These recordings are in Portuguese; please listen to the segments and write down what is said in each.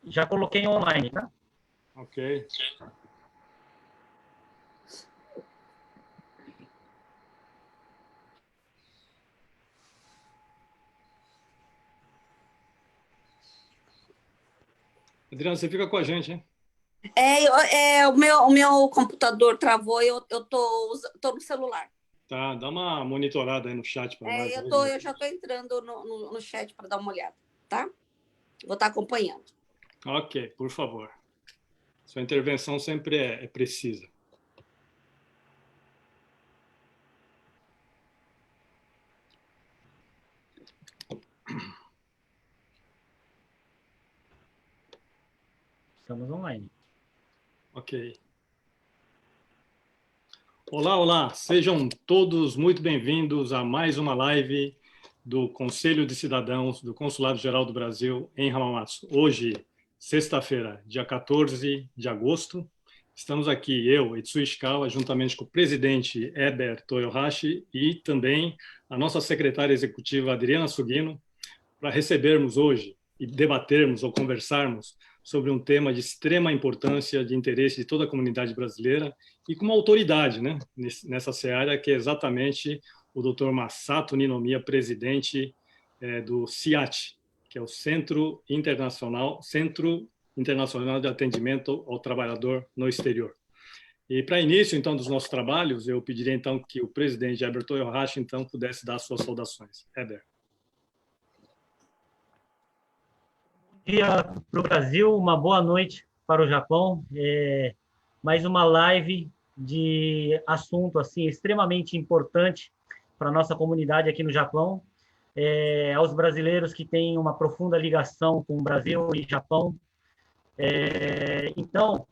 Já coloquei online, tá? Ok. Adriana, você fica com a gente, hein? O meu computador travou e eu tô no celular. Tá, dá uma monitorada aí no chat para nós. Eu já estou entrando no chat para dar uma olhada, tá? Vou estar acompanhando. Ok, por favor. Sua intervenção sempre é precisa. Estamos online. Ok. Olá, olá. Sejam todos muito bem-vindos a mais uma live do Conselho de Cidadãos do Consulado Geral do Brasil em Hamamatsu. Hoje, sexta-feira, dia 14 de agosto, estamos aqui, eu, Etsu Ishikawa, juntamente com o presidente Eber Toyohashi e também a nossa secretária executiva Adriana Sugino, para recebermos hoje e debatermos ou conversarmos sobre um tema de extrema importância, de interesse de toda a comunidade brasileira e com uma autoridade, né, nessa seara, que é exatamente o Dr. Masato Ninomiya, presidente do CIAT, que é o Centro Internacional de Atendimento ao Trabalhador no Exterior. E para início, então, dos nossos trabalhos, eu pediria, então, que o presidente Eber Toyohashi, então, pudesse dar suas saudações. Eber. Dia para o Brasil, uma boa noite para o Japão. Mais uma live de assunto assim extremamente importante para a nossa comunidade aqui no Japão. Aos brasileiros que têm uma profunda ligação com o Brasil e Japão. Então,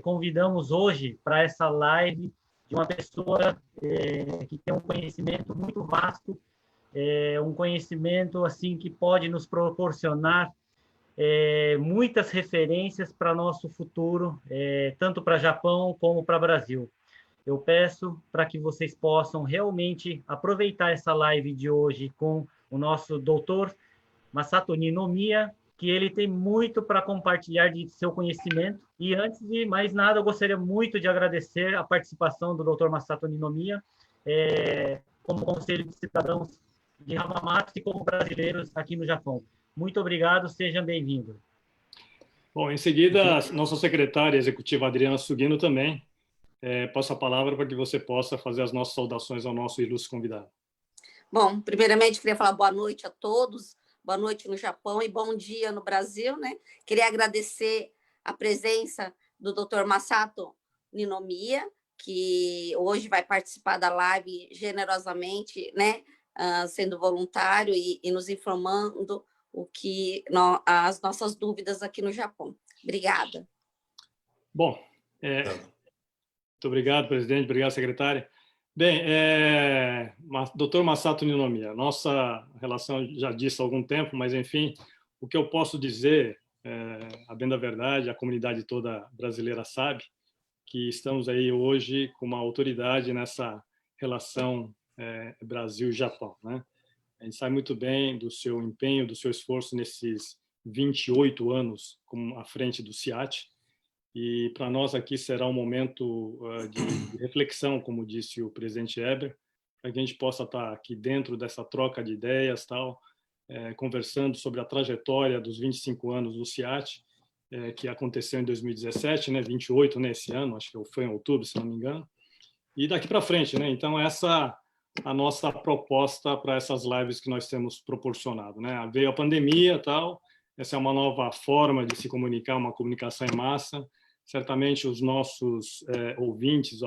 convidamos hoje para essa live de uma pessoa que tem um conhecimento muito vasto, um conhecimento assim que pode nos proporcionar muitas referências para nosso futuro, tanto para Japão como para Brasil. Eu peço para que vocês possam realmente aproveitar essa live de hoje com o nosso doutor Masato Ninomiya, que ele tem muito para compartilhar de seu conhecimento. E antes de mais nada, eu gostaria muito de agradecer a participação do doutor Masato Ninomiya, como Conselho de Cidadãos de Hamamatsu e como brasileiros aqui no Japão. Muito obrigado, sejam bem-vindos. Bom, em seguida, nossa secretária executiva Adriana Sugino também passa a palavra para que você possa fazer as nossas saudações ao nosso ilustre convidado. Bom, primeiramente, queria falar boa noite a todos, boa noite no Japão e bom dia no Brasil, né? Queria agradecer a presença do Dr. Masato Ninomiya, que hoje vai participar da live generosamente, né? Sendo voluntário e nos informando as nossas dúvidas aqui no Japão. Obrigada. Bom, muito obrigado, presidente, obrigado, secretária. Bem, Dr. Masato Ninomiya, nossa relação já disse há algum tempo, mas, enfim, o que eu posso dizer, a bem da verdade, a comunidade toda brasileira sabe, que estamos aí hoje com uma autoridade nessa relação Brasil-Japão, né? A gente sabe muito bem do seu empenho, do seu esforço nesses 28 anos à frente do CIAT, e para nós aqui será um momento de reflexão, como disse o presidente Eber, para que a gente possa estar aqui dentro dessa troca de ideias, conversando sobre a trajetória dos 25 anos do CIAT, que aconteceu em 2017, né, 28 nesse ano, acho que foi em outubro, se não me engano, e daqui para frente, né? Então essa a nossa proposta para essas lives que nós temos proporcionado, né? Veio a pandemia, essa é uma nova forma de se comunicar, uma comunicação em massa. Certamente os nossos ouvintes,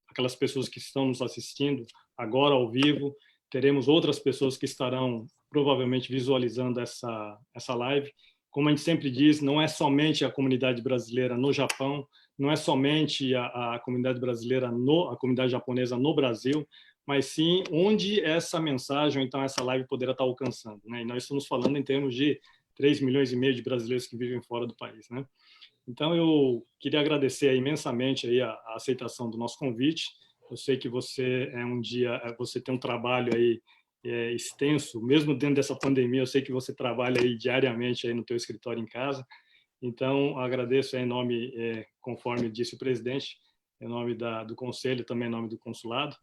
aquelas pessoas que estão nos assistindo agora ao vivo, teremos outras pessoas que estarão provavelmente visualizando essa live. Como a gente sempre diz, não é somente a comunidade brasileira no Japão, não é somente a comunidade brasileira, a comunidade japonesa no Brasil, mas sim onde essa mensagem, então essa live poderá estar alcançando, né? E nós estamos falando em termos de 3,5 milhões de brasileiros que vivem fora do país, né? Então eu queria agradecer imensamente aí a aceitação do nosso convite. Eu sei que você você tem um trabalho aí extenso, mesmo dentro dessa pandemia, eu sei que você trabalha aí diariamente aí no teu escritório em casa. Então, agradeço em nome, conforme disse o presidente, em nome do Conselho, também em nome do Consulado,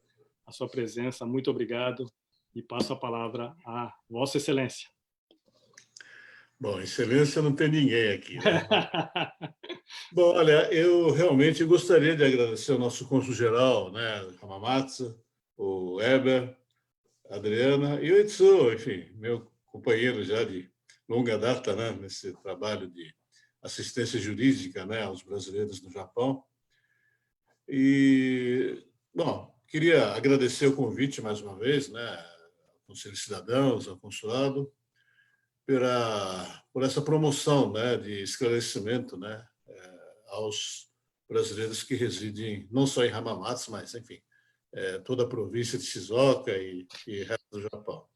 a sua presença. Muito obrigado e passo a palavra a Vossa Excelência. Bom, excelência não tem ninguém aqui, né? Bom, olha, eu realmente gostaria de agradecer ao nosso cônsul-geral, né, Hamamatsu, o Heber, a Adriana e o Etsu, enfim, meu companheiro já de longa data, né, nesse trabalho de assistência jurídica, né, aos brasileiros no Japão. E, bom, queria agradecer o convite mais uma vez, né, ao Conselho de Cidadãos, ao Consulado, por essa promoção, né, de esclarecimento, né, aos brasileiros que residem não só em Hamamatsu, mas, enfim, toda a província de Shizuoka e resto do Japão.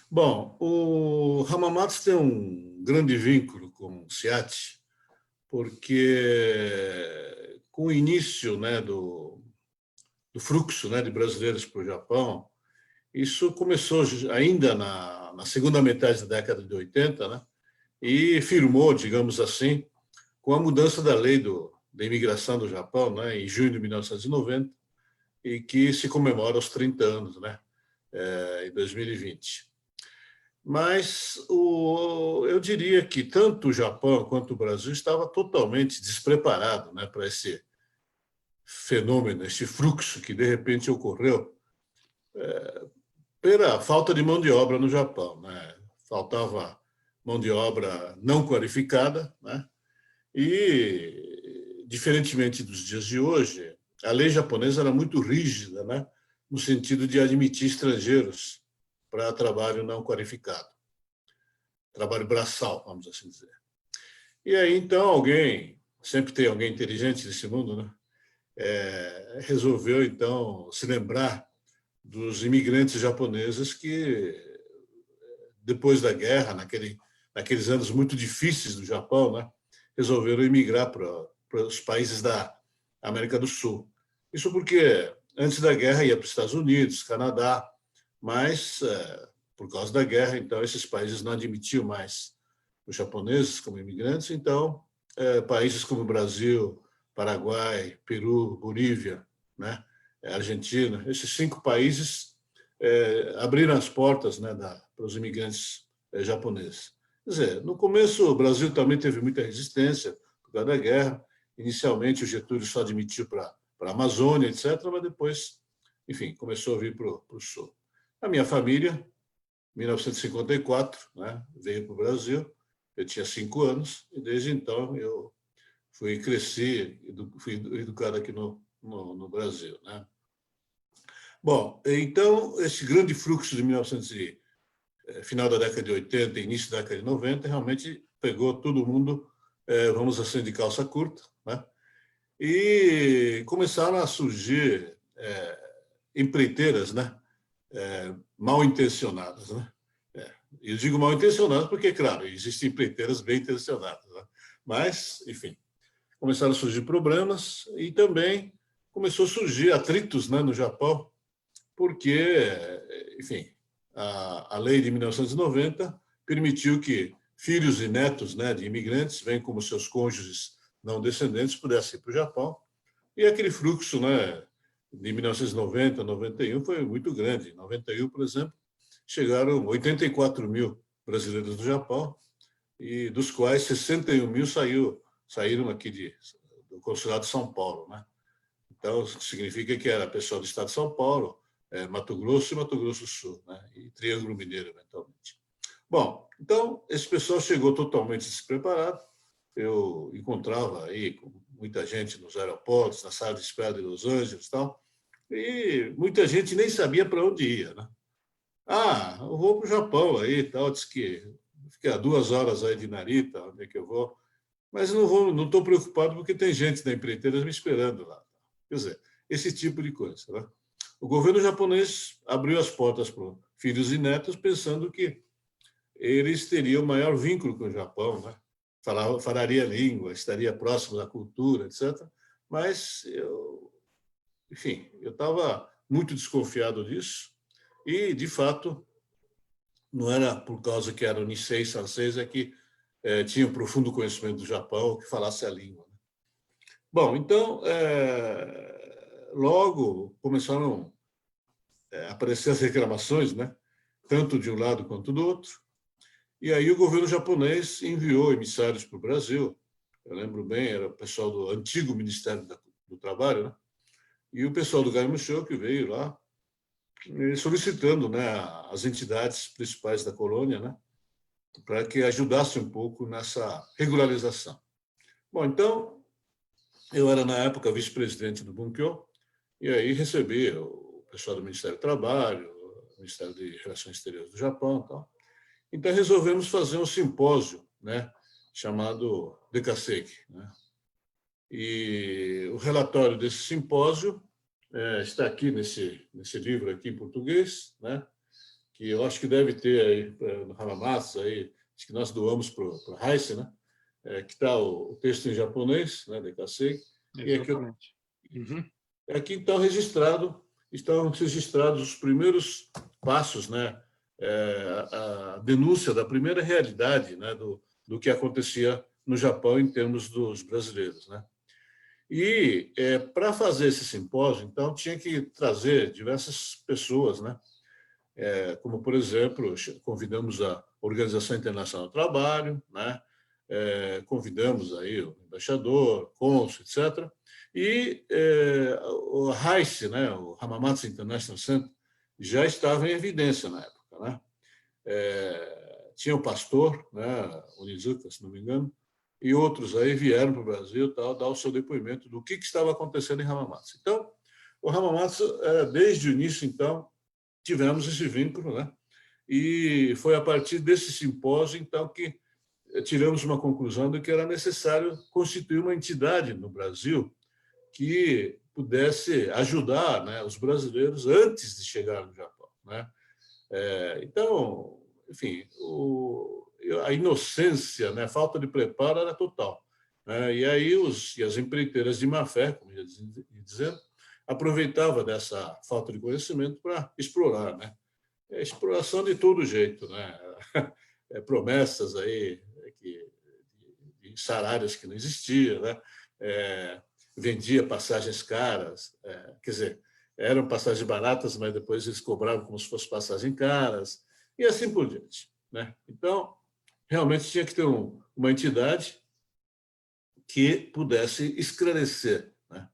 Bom, o Hamamatsu tem um grande vínculo com o CIAT, porque com o início, né, do fluxo, né, de brasileiros para o Japão, isso começou ainda na segunda metade da década de 80, né, e firmou, digamos assim, com a mudança da lei da imigração do Japão, né, em junho de 1990, e que se comemora os 30 anos, né, em 2020. Mas eu diria que tanto o Japão quanto o Brasil estava totalmente despreparado, né, para esse fenômeno, esse fluxo que de repente ocorreu pela falta de mão de obra no Japão, né? Faltava mão de obra não qualificada, né? E, diferentemente dos dias de hoje, a lei japonesa era muito rígida, né, no sentido de admitir estrangeiros para trabalho não qualificado, trabalho braçal, vamos assim dizer. E aí, então, sempre tem alguém inteligente nesse mundo, né, resolveu, então, se lembrar dos imigrantes japoneses que, depois da guerra, naqueles anos muito difíceis do Japão, né, resolveram emigrar para os países da América do Sul. Isso porque, antes da guerra, ia para os Estados Unidos, Canadá, mas, por causa da guerra, então, esses países não admitiam mais os japoneses como imigrantes. Então, países como Brasil, Paraguai, Peru, Bolívia, né, Argentina, esses 5 países abriram as portas, né, para os imigrantes japoneses. Quer dizer, no começo, o Brasil também teve muita resistência por causa da guerra. Inicialmente, o Getúlio só admitiu para a Amazônia, etc., mas depois, enfim, começou a vir para o Sul. A minha família, em 1954, né, veio para o Brasil. Eu tinha 5 anos e, desde então, eu cresci, fui educado aqui no Brasil, né? Bom, então, esse grande fluxo de final da década de 80, início da década de 90, realmente pegou todo mundo, vamos assim, de calça curta, né? E começaram a surgir empreiteiras, né, mal intencionadas, né? Eu digo mal intencionadas porque, claro, existem empreiteiras bem intencionadas, né? Mas, enfim, começaram a surgir problemas e também começou a surgir atritos, né, no Japão, porque, enfim, a lei de 1990 permitiu que filhos e netos, né, de imigrantes, bem como seus cônjuges não descendentes, pudessem ir para o Japão. E aquele fluxo, né, de 1990 a 91 foi muito grande. Em 91, por exemplo, chegaram 84 mil brasileiros do Japão, e dos quais 61 mil saíram aqui do Consulado de São Paulo, né? Então, significa que era pessoal do Estado de São Paulo, Mato Grosso e Mato Grosso do Sul, né? E Triângulo Mineiro, eventualmente. Bom, então, esse pessoal chegou totalmente despreparado. Eu encontrava aí com muita gente nos aeroportos, na sala de espera de Los Angeles e tal, e muita gente nem sabia para onde ia, né? Ah, eu vou para o Japão aí e tal, diz que fica 2 horas aí de Narita, onde é que eu vou? Mas não estou preocupado porque tem gente da empreiteira me esperando lá. Quer dizer, esse tipo de coisa, né? O governo japonês abriu as portas para filhos e netos pensando que eles teriam maior vínculo com o Japão, né? Falaria a língua, estaria próximo da cultura, etc. Mas, enfim, eu estava muito desconfiado disso e, de fato, não era por causa que era o Nisei Sansei que tinha um profundo conhecimento do Japão, que falasse a língua. Bom, então, logo começaram a aparecer as reclamações, né? Tanto de um lado quanto do outro. E aí o governo japonês enviou emissários para o Brasil. Eu lembro bem, era o pessoal do antigo Ministério do Trabalho, né? E o pessoal do Garimusho que veio lá solicitando, né, as entidades principais da colônia, né, para que ajudasse um pouco nessa regularização. Bom, então, eu era, na época, vice-presidente do Bunkyo, e aí recebi o pessoal do Ministério do Trabalho, o Ministério de Relações Exteriores do Japão e tal. Então, resolvemos fazer um simpósio, né, chamado Dekaseki, né? E o relatório desse simpósio está aqui nesse livro aqui em português, né? Que eu acho que deve ter aí no Hamamatsu, aí, acho que nós doamos para o Heisen, né? Que está o texto em japonês, né, Dekaseki. Exatamente. Aqui estão registrados os primeiros passos, né? A denúncia da primeira realidade, né, do que acontecia no Japão em termos dos brasileiros, né? E para fazer esse simpósio, então, tinha que trazer diversas pessoas, né? Como, por exemplo, convidamos a Organização Internacional do Trabalho, né? Convidamos aí o embaixador, cônsul, etc. E o HICE, né? O Hamamatsu International Center, já estava em evidência na época, né? Tinha o pastor, né? Onizuka, se não me engano, e outros aí vieram para o Brasil tal, dar o seu depoimento do que estava acontecendo em Hamamatsu. Então, o Hamamatsu, desde o início, então, tivemos esse vínculo, né? E foi a partir desse simpósio, então, que tiramos uma conclusão de que era necessário constituir uma entidade no Brasil que pudesse ajudar, né, os brasileiros antes de chegar no Japão, né? Então, enfim, a inocência, né, a falta de preparo era total, né? E aí as empreiteiras de má fé, como ia dizendo, aproveitava dessa falta de conhecimento para explorar, né? Exploração de todo jeito, né? Promessas aí de salários que não existiam, né? Vendia passagens caras, quer dizer, eram passagens baratas, mas depois eles cobravam como se fossem passagens caras, e assim por diante, né? Então, realmente tinha que ter uma entidade que pudesse esclarecer, né?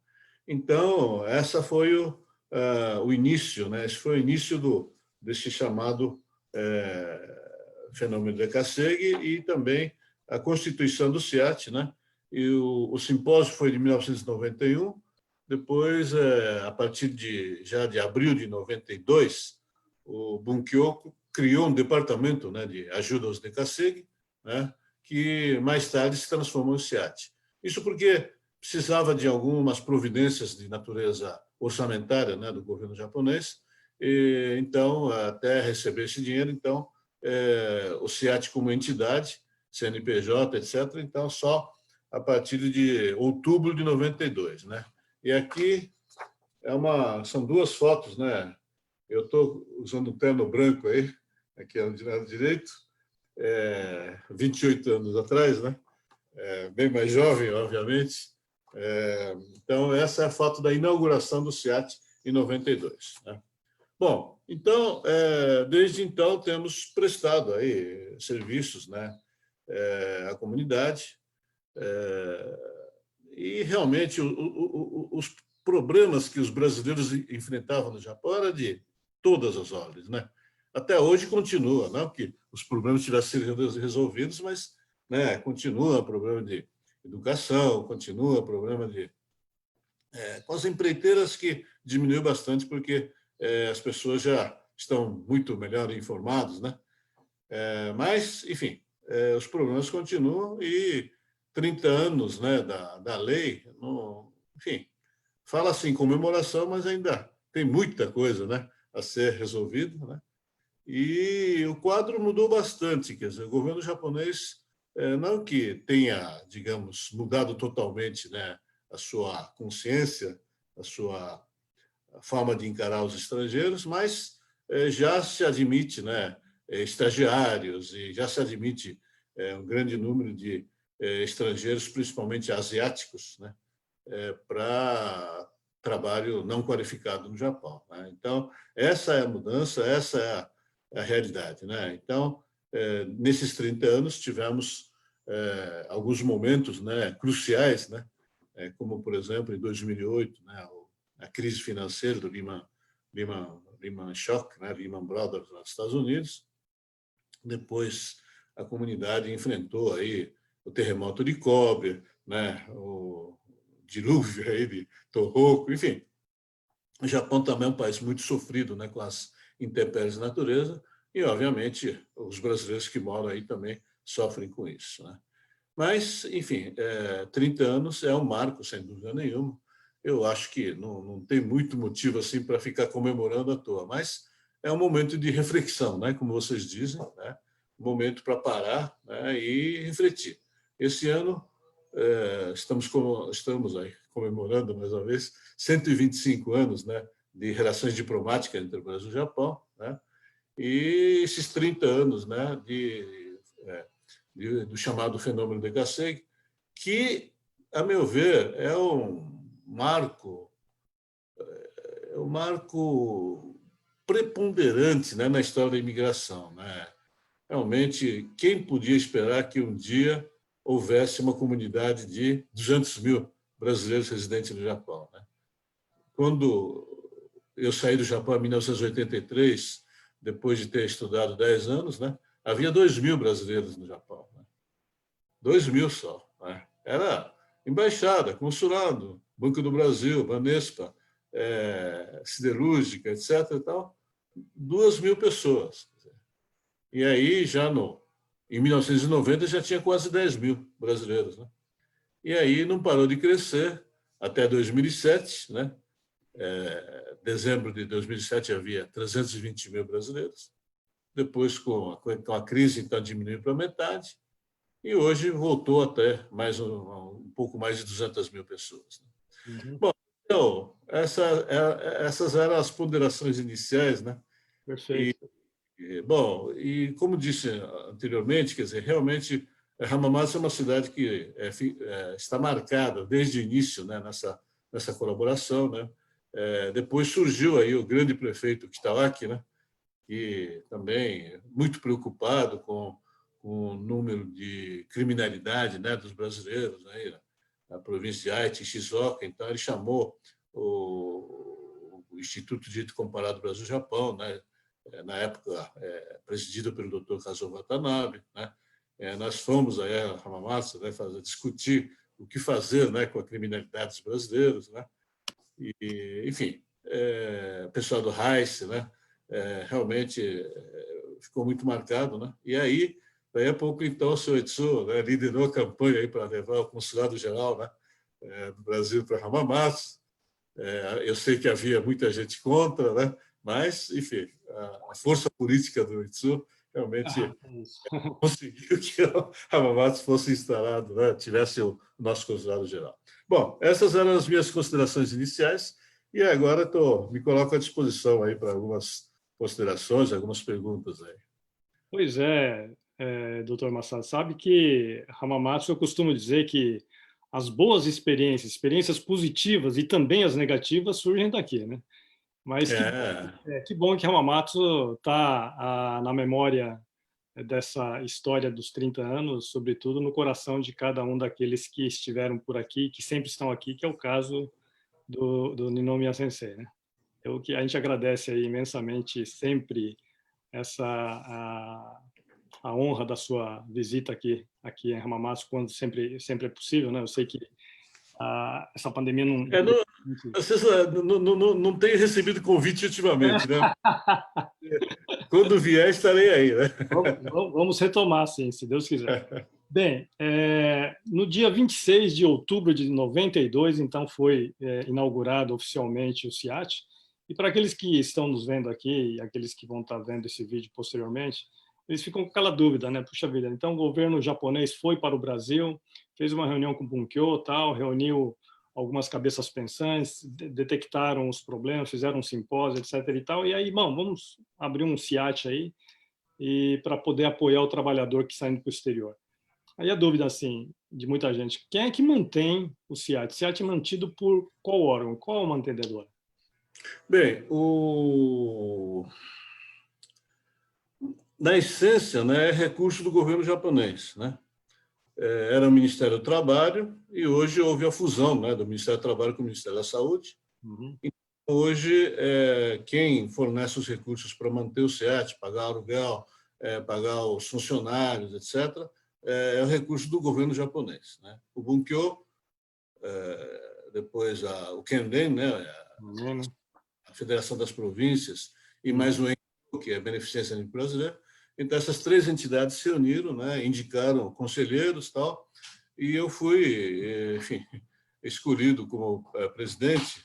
Então, essa foi o início, né? Esse foi o início desse chamado fenômeno de Kasegi e também a constituição do SEAT, né? E o simpósio foi de 1991. Depois, a partir já de abril de 92, o Bunkyo criou um departamento, né, de ajuda aos Dekasegi, né, que mais tarde se transformou em SEAT. Isso porque precisava de algumas providências de natureza orçamentária, né, do governo japonês. E, então, até receber esse dinheiro, então, o SEAT como entidade, CNPJ, etc., então, só a partir de outubro de 92, né? E aqui são duas fotos, né? Eu estou usando um terno branco aí, aqui do lado direito, 28 anos atrás, né? Bem mais jovem, obviamente. Então, essa é a foto da inauguração do SEAT em 92, né? Bom, então, desde então, temos prestado aí serviços, né, à comunidade, e realmente os problemas que os brasileiros enfrentavam no Japão eram de todas as ordens, né? Até hoje continua, não que os problemas tivessem sido resolvidos, mas, né, continua o problema de educação, continua o problema com as empreiteiras, que diminuiu bastante porque as pessoas já estão muito melhor informadas, né? Mas, enfim, os problemas continuam e 30 anos, né, da lei, enfim, fala-se em comemoração, mas ainda tem muita coisa, né, a ser resolvida, né? E o quadro mudou bastante, quer dizer, o governo japonês, não que tenha, digamos, mudado totalmente, né, a sua consciência, a sua forma de encarar os estrangeiros, mas já se admite, né, estagiários, e já se admite um grande número de estrangeiros, principalmente asiáticos, né, para trabalho não qualificado no Japão, né? Então, essa é a mudança, essa é a realidade, né? Então, nesses 30 anos, tivemos alguns momentos, né, cruciais, né? Como, por exemplo, em 2008, né, a crise financeira do Lehman Shock, né, Lehman Brothers nos Estados Unidos. Depois, a comunidade enfrentou aí o terremoto de Kobe, né, o dilúvio aí de Tohoku, enfim. O Japão também é um país muito sofrido, né, com as intempéries da natureza, e, obviamente, os brasileiros que moram aí também sofrem com isso, né? Mas, enfim, 30 anos é um marco, sem dúvida nenhuma. Eu acho que não tem muito motivo assim para ficar comemorando à toa, mas é um momento de reflexão, né, como vocês dizem, né? Um momento para parar, né, e refletir. Esse ano estamos aí comemorando, mais uma vez, 125 anos, né, de relações diplomáticas entre o Brasil e o Japão, né? E esses 30 anos, né, do chamado fenômeno de Gasset, que, a meu ver, é um marco preponderante, né, na história da imigração, né? Realmente, quem podia esperar que um dia houvesse uma comunidade de 200 mil brasileiros residentes no Japão, né? Quando eu saí do Japão em 1983, depois de ter estudado 10 anos, né, havia 2 mil brasileiros no Japão, né? 2 mil só, né? Era embaixada, consulado, Banco do Brasil, Banespa, Siderúrgica, etc. E tal, 2 mil pessoas. E aí, em 1990, já tinha quase 10 mil brasileiros, né? E aí não parou de crescer até 2007, né? Dezembro de 2007 havia 320 mil brasileiros. Depois, com a crise, então diminuiu para metade. E hoje voltou até um pouco mais de 200 mil pessoas. Uhum. Bom, então, essas eram as ponderações iniciais, né? Perfeito. Bom, e como disse anteriormente, quer dizer, realmente Hamamatsu é uma cidade que está marcada desde o início, né, nessa colaboração, né? Depois surgiu aí o grande prefeito Kitawaki, né, e também muito preocupado com o número de criminalidade, né, dos brasileiros, né, na província de Aichi, Shizuoka. Então ele chamou o Instituto de Direito Comparado Brasil-Japão, né, na época presidido pelo Dr. Kazuo Watanabe, né. Nós fomos aí a Hamamatsu, né, discutir o que fazer, né, com a criminalidade dos brasileiros, né. E, enfim, o pessoal do Heiss, né, realmente ficou muito marcado, né? E aí, daí a pouco, então, o senhor Etsuo, né, liderou a campanha aí para levar o consulado-geral, né, do Brasil para Hamamatsu. Eu sei que havia muita gente contra, né? Mas, enfim, a força política do Etsuo realmente conseguiu que o Hamamatsu fosse instalado, né, tivesse o nosso consulado-geral. Bom, essas eram as minhas considerações iniciais e agora me coloco à disposição aí para algumas considerações, algumas perguntas aí. Pois é, doutor Massado, sabe que Hamamatsu, eu costumo dizer que as boas experiências positivas e também as negativas surgem daqui, né? Mas que bom que Hamamatsu está na memória dessa história dos 30 anos, sobretudo no coração de cada um daqueles que estiveram por aqui, que sempre estão aqui, que é o caso do Ninomiya Sensei, né? Que a gente agradece aí imensamente sempre a honra da sua visita aqui em Hamamatsu, quando sempre é possível, né? Eu sei que essa pandemia não... Vocês não têm recebido convite ultimamente, né? Quando vier, estarei aí, né? Vamos retomar, sim, se Deus quiser. Bem, no dia 26 de outubro de 92, então, foi inaugurado oficialmente o CIAT. E para aqueles que estão nos vendo aqui e aqueles que vão estar vendo esse vídeo posteriormente, eles ficam com aquela dúvida, né? Puxa vida, então o governo japonês foi para o Brasil, fez uma reunião com o Bunkyo, tal, reuniu algumas cabeças pensantes, detectaram os problemas, fizeram um simpósio, etc. e tal. E aí, bom, vamos abrir um CIAT aí para poder apoiar o trabalhador que está indo para o exterior. Aí a dúvida, assim, de muita gente, quem é que mantém o SEAT? O SEAT é mantido por qual órgão? Qual é o mantenedor? Bem, na essência, né, é recurso do governo japonês, né? Era o Ministério do Trabalho e hoje houve a fusão, né, do Ministério do Trabalho com o Ministério da Saúde. Uhum. Hoje, quem fornece os recursos para manter o SEAT, pagar aluguel, pagar os funcionários, etc., é o recurso do governo japonês, né? O Bunkyo, depois o Kenden, né, a Federação das Províncias, e mais o ENCO, que é a Beneficência Brasileira. Então, essas três entidades se uniram, né, indicaram conselheiros e tal, e eu fui, enfim, escolhido como presidente.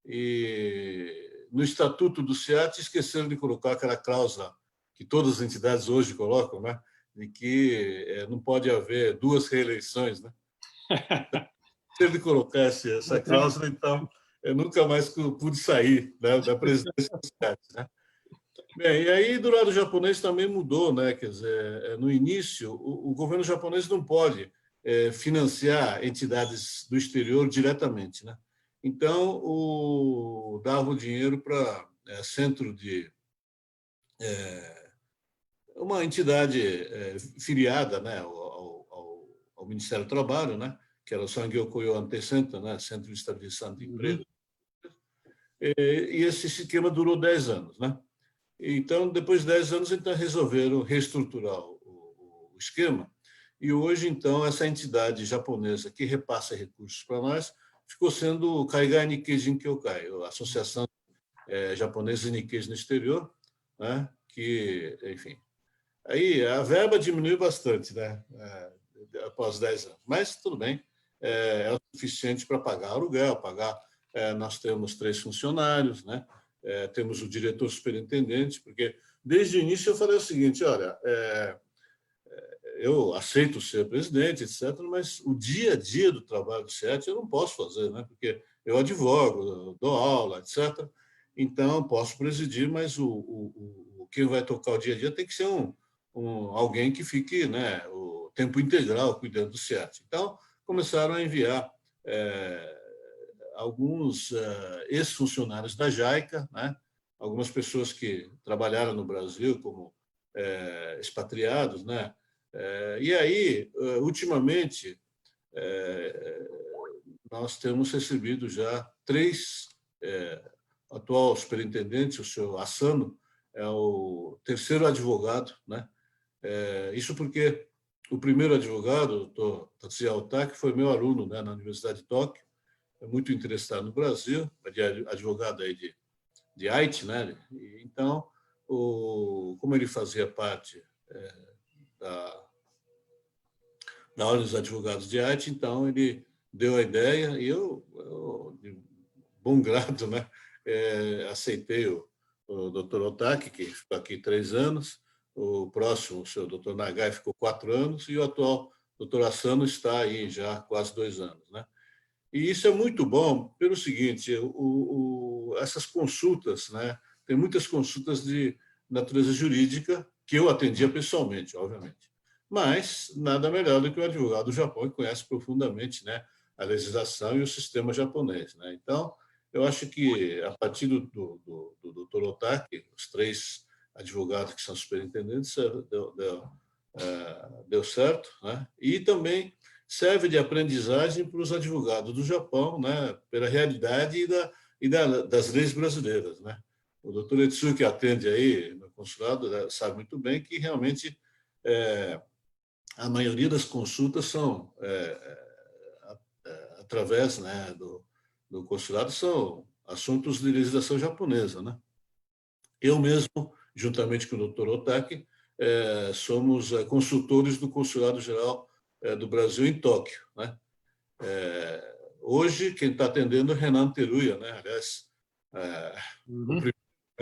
E no Estatuto do SEAT esqueceram de colocar aquela cláusula que todas as entidades hoje colocam, né, de que não pode haver duas reeleições, né? Se ele colocasse essa cláusula, então eu nunca mais pude sair, né, da presidência do SEAT, né? Bem, e aí do lado japonês também mudou, né? Quer dizer, no início o governo japonês não pode financiar entidades do exterior diretamente, né? Então dava o dinheiro para centro de uma entidade filiada, né, ao Ministério do Trabalho, né? Que era o Sangyo Koyo Ante Center, né? Centro de Estabilização de Emprego. E esse esquema durou 10 anos, né? Então, depois de 10 anos, então, resolveram reestruturar o esquema. E hoje, então, essa entidade japonesa que repassa recursos para nós ficou sendo o Kaigai Nikkei Jinkyokai, a Associação Japonesa de Nikkei no Exterior, né? Que, enfim, aí a verba diminuiu bastante, né? Após 10 anos. Mas, tudo bem, é o suficiente para pagar aluguel, nós temos 3 funcionários, né? Temos o diretor superintendente, porque desde o início eu falei o seguinte, olha, eu aceito ser presidente, etc., mas o dia a dia do trabalho do SEAT eu não posso fazer, né? Porque eu advogo, eu dou aula, etc., então posso presidir, mas quem vai tocar o dia a dia tem que ser alguém que fique, né, o tempo integral cuidando do SEAT. Então, começaram a enviar alguns ex-funcionários da JICA, né? Algumas pessoas que trabalharam no Brasil como expatriados, né? E aí, ultimamente, nós temos recebido já 3 atual superintendentes, o senhor Asano é o 3º advogado, né? Isso porque o primeiro advogado, o doutor Tatsuya Otaki, foi meu aluno, né, na Universidade de Tóquio, é muito interessado no Brasil, advogado aí de Aichi, né? Então, como ele fazia parte da Ordem dos Advogados de Aichi, então ele deu a ideia e eu de bom grado, né, aceitei o Dr. Otaki, que ficou aqui 3 anos, o próximo, o senhor Dr. Nagai, ficou 4 anos, e o atual Dr. Asano está aí já quase 2 anos, né? E isso é muito bom pelo seguinte, essas consultas, né, tem muitas consultas de natureza jurídica que eu atendia pessoalmente, obviamente. Mas nada melhor do que o advogado do Japão, que conhece profundamente, né, a legislação e o sistema japonês, né? Então, eu acho que, a partir do Dr. Otaki, os 3 advogados que são superintendentes, deu certo, né? E também serve de aprendizagem para os advogados do Japão, né, pela realidade das leis brasileiras, né? O doutor Etsu, que atende aí no consulado, sabe muito bem que realmente a maioria das consultas são através, né, do consulado, são assuntos de legislação japonesa, né? Eu mesmo, juntamente com o doutor Otaki, somos consultores do Consulado Geral do Brasil em Tóquio, né? Hoje, quem está atendendo é Renan Teruya, né? Aliás, o primeiro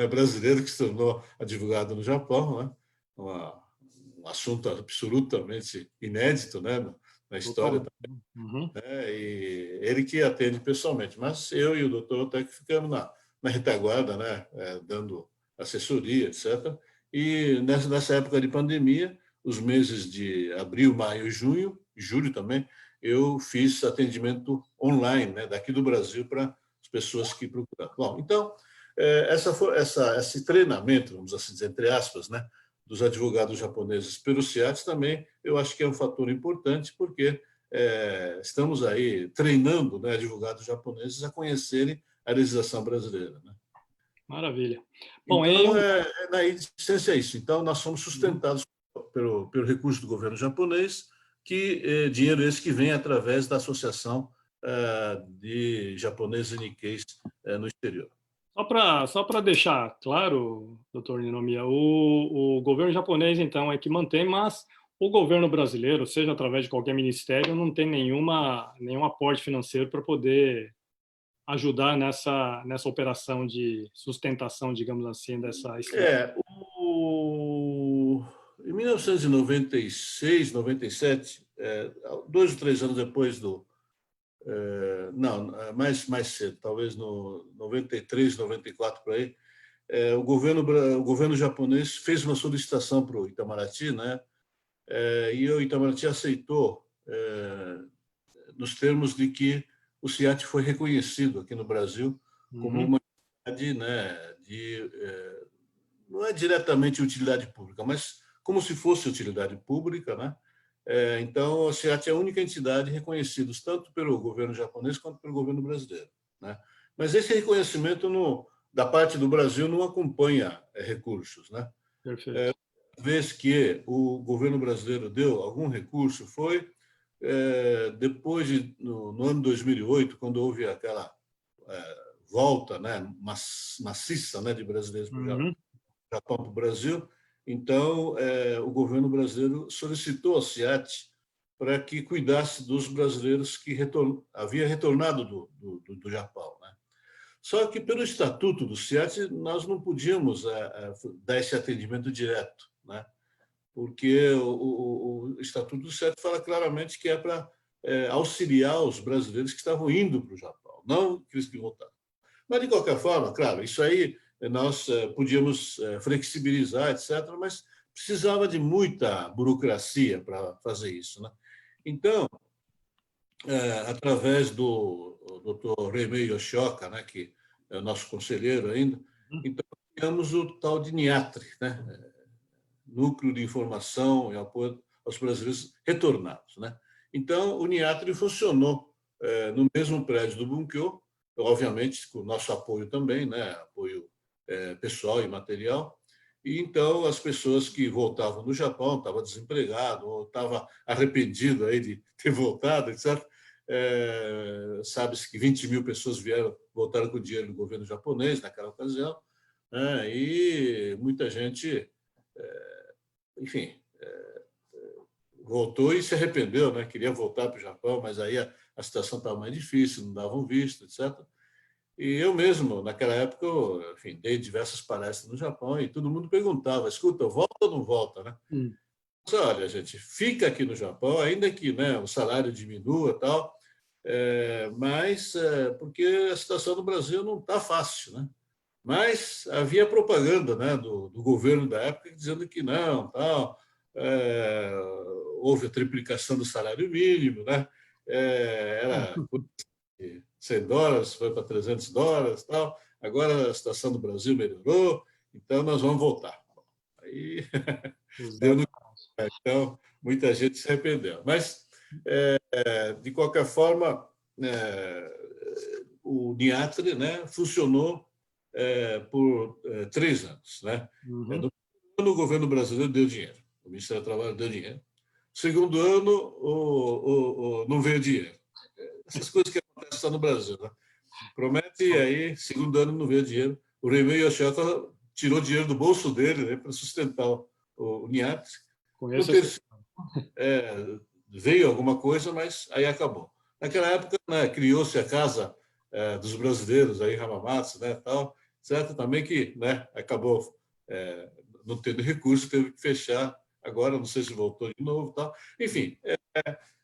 brasileiro que se tornou advogado no Japão, né? Um assunto absolutamente inédito, né, na história também. E ele que atende pessoalmente, mas eu e o doutor Otaki ficamos na retaguarda, né, dando assessoria, etc. E nessa época de pandemia, os meses de abril, maio e junho, julho também, eu fiz atendimento online, né, daqui do Brasil para as pessoas que procuraram. Bom, então, esse treinamento, vamos assim dizer, entre aspas, né, dos advogados japoneses pelo SIAT também, eu acho que é um fator importante, porque estamos aí treinando, né, advogados japoneses a conhecerem a legislação brasileira, né? Maravilha. Bom, então, na essência é isso. Então, nós somos sustentados pelo recurso do governo japonês, que dinheiro esse que vem através da Associação de Japoneses e Nikkeis no exterior. Só para deixar claro, doutor Ninomiya, o governo japonês, então, é que mantém, mas o governo brasileiro, seja através de qualquer ministério, não tem nenhum aporte financeiro para poder ajudar nessa operação de sustentação, digamos assim, dessa estrutura. Em 1996, 97, 2 ou 3 anos depois do... não, mais cedo, talvez no 93, 94, por aí, o governo japonês fez uma solicitação para o Itamaraty, né? E o Itamaraty aceitou, nos termos de que o SIAT foi reconhecido aqui no Brasil como uma entidade, né, não é diretamente utilidade pública, mas como se fosse utilidade pública, né? Então, o SIAT é a única entidade reconhecida tanto pelo governo japonês quanto pelo governo brasileiro, né? Mas esse reconhecimento da parte do Brasil não acompanha recursos, né? Perfeito. A vez que o governo brasileiro deu algum recurso foi depois no ano 2008, quando houve aquela volta, né, maciça, né, de brasileiros para o Japão, para o Brasil. Então, o governo brasileiro solicitou ao SIAT para que cuidasse dos brasileiros que havia retornado do Japão, né? Só que, pelo estatuto do SIAT, nós não podíamos dar esse atendimento direto, né? Porque o estatuto do SIAT fala claramente que é para auxiliar os brasileiros que estavam indo para o Japão, não aqueles que voltaram. Mas, de qualquer forma, claro, isso aí nós podíamos flexibilizar, etc., mas precisava de muita burocracia para fazer isso, né? Então, através do Dr. Reimei Yoshioka, né, que é o nosso conselheiro ainda, então criamos o tal de NIATRE, né? Núcleo de Informação e Apoio aos Brasileiros Retornados, né? Então, o NIATRE funcionou no mesmo prédio do Bunkyo, obviamente com o nosso apoio também, né? Apoio pessoal e material. E então as pessoas que voltavam do Japão, estavam desempregados ou estavam arrependidos aí de ter voltado, etc. Sabe-se que 20 mil pessoas voltaram com o dinheiro do governo japonês naquela ocasião, né? E muita gente, enfim, voltou e se arrependeu, né? Queria voltar para o Japão, mas aí a situação estava mais difícil, não davam visto, etc. E eu mesmo, naquela época, enfim, dei diversas palestras no Japão e todo mundo perguntava, escuta, volta ou não volta, né? Mas, olha, gente, fica aqui no Japão, ainda que, né, o salário diminua e tal, mas porque a situação no Brasil não está fácil, né? Mas havia propaganda, né, do governo da época dizendo que não, tal, houve a triplicação do salário mínimo, né? Era $100, foi para $300, tal. Agora a situação do Brasil melhorou, então nós vamos voltar. Aí deu no... Então muita gente se arrependeu. Mas de qualquer forma, o NIATRE, né, funcionou por 3 anos, né? No governo brasileiro deu dinheiro, o Ministério do Trabalho deu dinheiro. Segundo ano não veio dinheiro. Essas coisas que acontecem só no Brasil, né? Promete e aí, segundo ano, não veio dinheiro. O Reimei Yoshioka tirou dinheiro do bolso dele, né, para sustentar o NIATRE. No terceiro, veio alguma coisa, mas aí acabou. Naquela época, né, criou-se a Casa dos Brasileiros, aí, Hamamatsu, né, tal, certo? Também que, né, acabou não tendo recurso, teve que fechar. Agora, não sei se voltou de novo, tal. Enfim,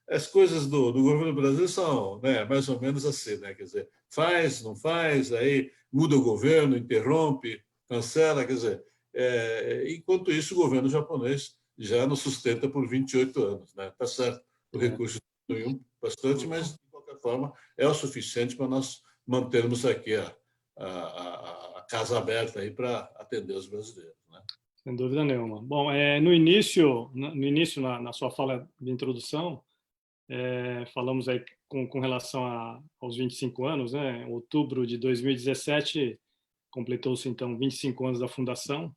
as coisas do governo brasileiro são, né, mais ou menos assim, né? Quer dizer, faz, não faz, aí muda o governo, interrompe, cancela, quer dizer, enquanto isso o governo japonês já nos sustenta por 28 anos. Né? Tá certo, o recurso diminuiu bastante, mas, de qualquer forma, é o suficiente para nós mantermos aqui a casa aberta aí para atender os brasileiros. Né? Sem dúvida nenhuma. Bom, no início, na sua fala de introdução, falamos aí com relação aos 25 anos, né? Em outubro de 2017, completou-se, então, 25 anos da fundação,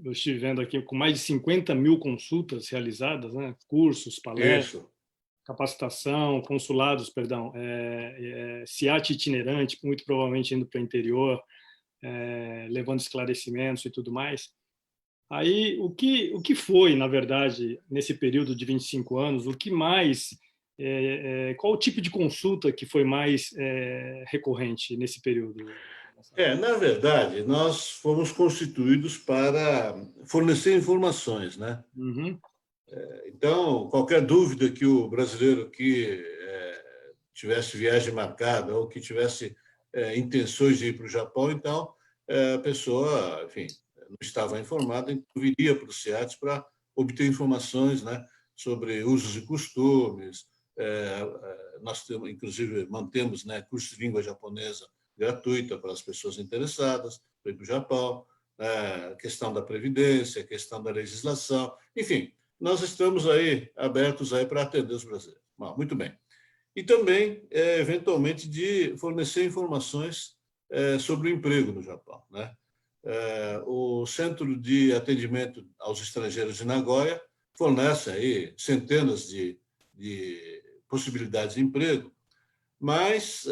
eu estive vendo aqui, com mais de 50 mil consultas realizadas, né? Cursos, palestras, capacitação, consulados, perdão, SIAT itinerante, muito provavelmente indo para o interior, levando esclarecimentos e tudo mais. Aí, o que foi, na verdade, nesse período de 25 anos, o que mais, qual o tipo de consulta que foi mais recorrente nesse período? Na verdade, nós fomos constituídos para fornecer informações, né? Uhum. Então, qualquer dúvida que o brasileiro que tivesse viagem marcada ou que tivesse intenções de ir para o Japão, então a pessoa, enfim, não estava informada, então viria para o SIAT para obter informações, né, sobre usos e costumes. Nós temos, inclusive, mantemos, né, curso de língua japonesa gratuita para as pessoas interessadas para ir para o Japão, a questão da previdência, a questão da legislação, enfim, nós estamos aí abertos aí para atender os brasileiros. Bom, muito bem. E também, eventualmente, de fornecer informações sobre o emprego no Japão, né? O Centro de Atendimento aos Estrangeiros de Nagoya fornece aí centenas de possibilidades de emprego, mas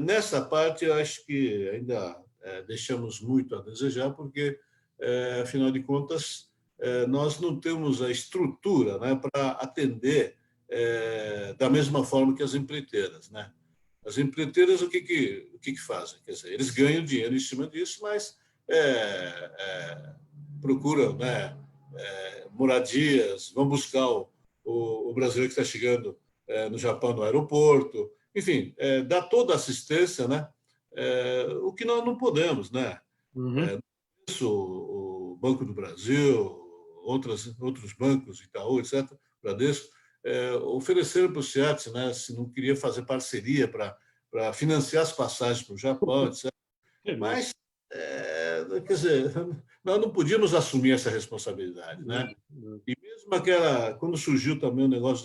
nessa parte eu acho que ainda deixamos muito a desejar, porque, afinal de contas, nós não temos a estrutura, né, para atender da mesma forma que as empreiteiras, né? As empreiteiras, o que fazem? Quer dizer, eles ganham dinheiro em cima disso, mas procuram, né, moradias, vão buscar o brasileiro que está chegando no Japão no aeroporto, enfim, dá toda a assistência, né? O que nós não podemos, né? Uhum. O Banco do Brasil, outros bancos, Itaú, etc., Bradesco, ofereceram para o SIAT, né, se não queria fazer parceria para financiar as passagens para o Japão, etc. Mas, quer dizer, nós não podíamos assumir essa responsabilidade, né? E mesmo quando surgiu também o negócio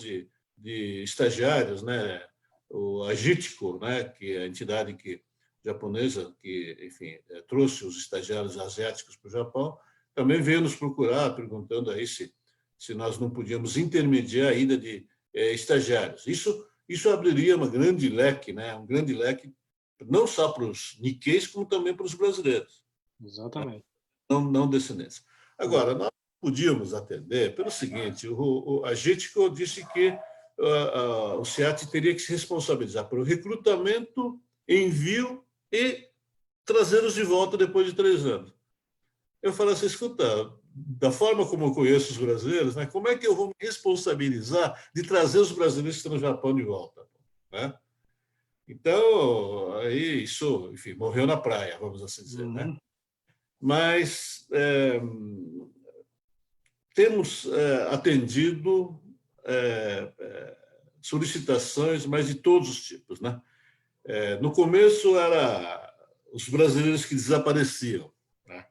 de estagiários, né, o Agitico, né, que é a entidade japonesa que, enfim, trouxe os estagiários asiáticos para o Japão, também veio nos procurar perguntando aí se nós não podíamos intermediar a ida de estagiários. Isso abriria um grande leque, não só para os Nikkeis, como também para os brasileiros. Exatamente. Não descendentes. Agora, nós podíamos atender pelo seguinte: a Agitico disse que o SIAT teria que se responsabilizar pelo recrutamento, envio e trazê-los de volta depois de 3 anos. Eu falei assim, escuta, da forma como eu conheço os brasileiros, né, como é que eu vou me responsabilizar de trazer os brasileiros que estão no Japão de volta? Né? Então, aí isso, enfim, morreu na praia, vamos assim dizer. Uhum. Né? Mas temos atendido solicitações, mas de todos os tipos. Né? No começo, era os brasileiros que desapareciam. Né?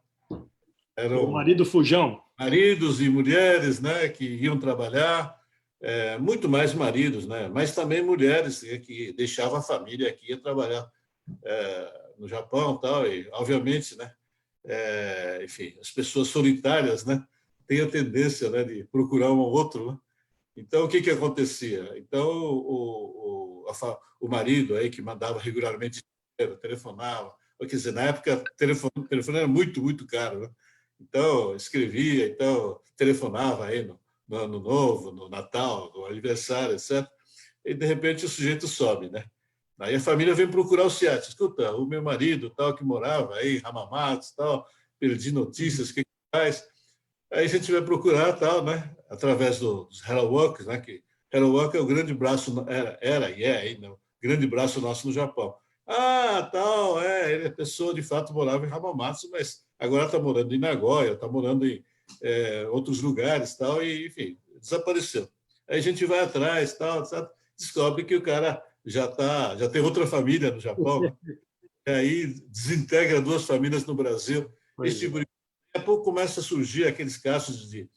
Eram o marido fujão. Maridos e mulheres, né, que iam trabalhar, muito mais maridos, né, mas também mulheres que deixavam a família aqui e ia trabalhar no Japão, tal, e obviamente, né, enfim, as pessoas solitárias, né, têm a tendência, né, de procurar um ao outro. Né? Então, o que acontecia? Então, o marido aí que mandava regularmente dinheiro, telefonava, quer dizer, na época o telefone era muito, muito caro, né? Então, escrevia, então telefonava aí no Ano Novo, no Natal, no aniversário, etc. E, de repente, o sujeito some, né? Aí a família vem procurar o SIAT. Escuta, o meu marido, tal, que morava aí em Hamamatsu, tal, perdi notícias, o que faz? Aí a gente vai procurar, tal, né? Através dos Hello Workers, né? Que Hello Work é o grande braço, era e é ainda, o grande braço nosso no Japão. Ah, tal, ele é pessoa, de fato, morava em Hamamatsu, mas agora está morando em Nagoya, está morando outros lugares, tal, e, enfim, desapareceu. Aí a gente vai atrás, tal, descobre que o cara já tem outra família no Japão, né? E aí desintegra 2 famílias no Brasil. Esse tipo de... Daqui a pouco começa a surgir aqueles casos de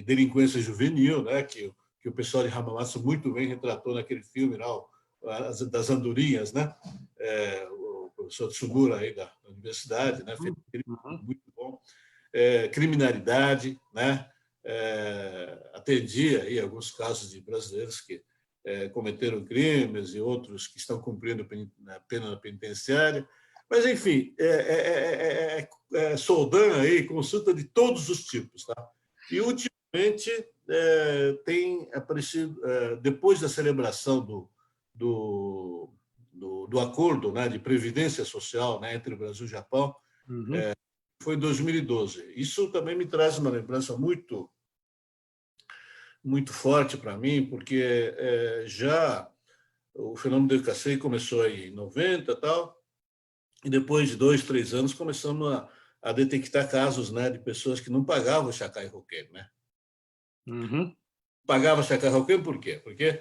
delinquência juvenil, né? Que o pessoal de Hamamatsu muito bem retratou naquele filme lá, das andorinhas, né? O professor Tsumura aí da universidade, né? Fez muito bom. Criminalidade, né? Atendi aí alguns casos de brasileiros que cometeram crimes e outros que estão cumprindo a pena penitenciária. Mas, enfim, Soldan aí, consulta de todos os tipos. Tá? E, ultimamente, tem aparecido, depois da celebração do acordo, né, de previdência social, né, entre o Brasil e o Japão, foi em 2012. Isso também me traz uma lembrança muito forte para mim, porque já o fenômeno do Ikasei começou em 90 e tal, e depois de 2, 3 anos começamos a detectar casos, né, de pessoas que não pagavam o Shakai Hoken, né? Pagava Shakai Hoken por quê? Porque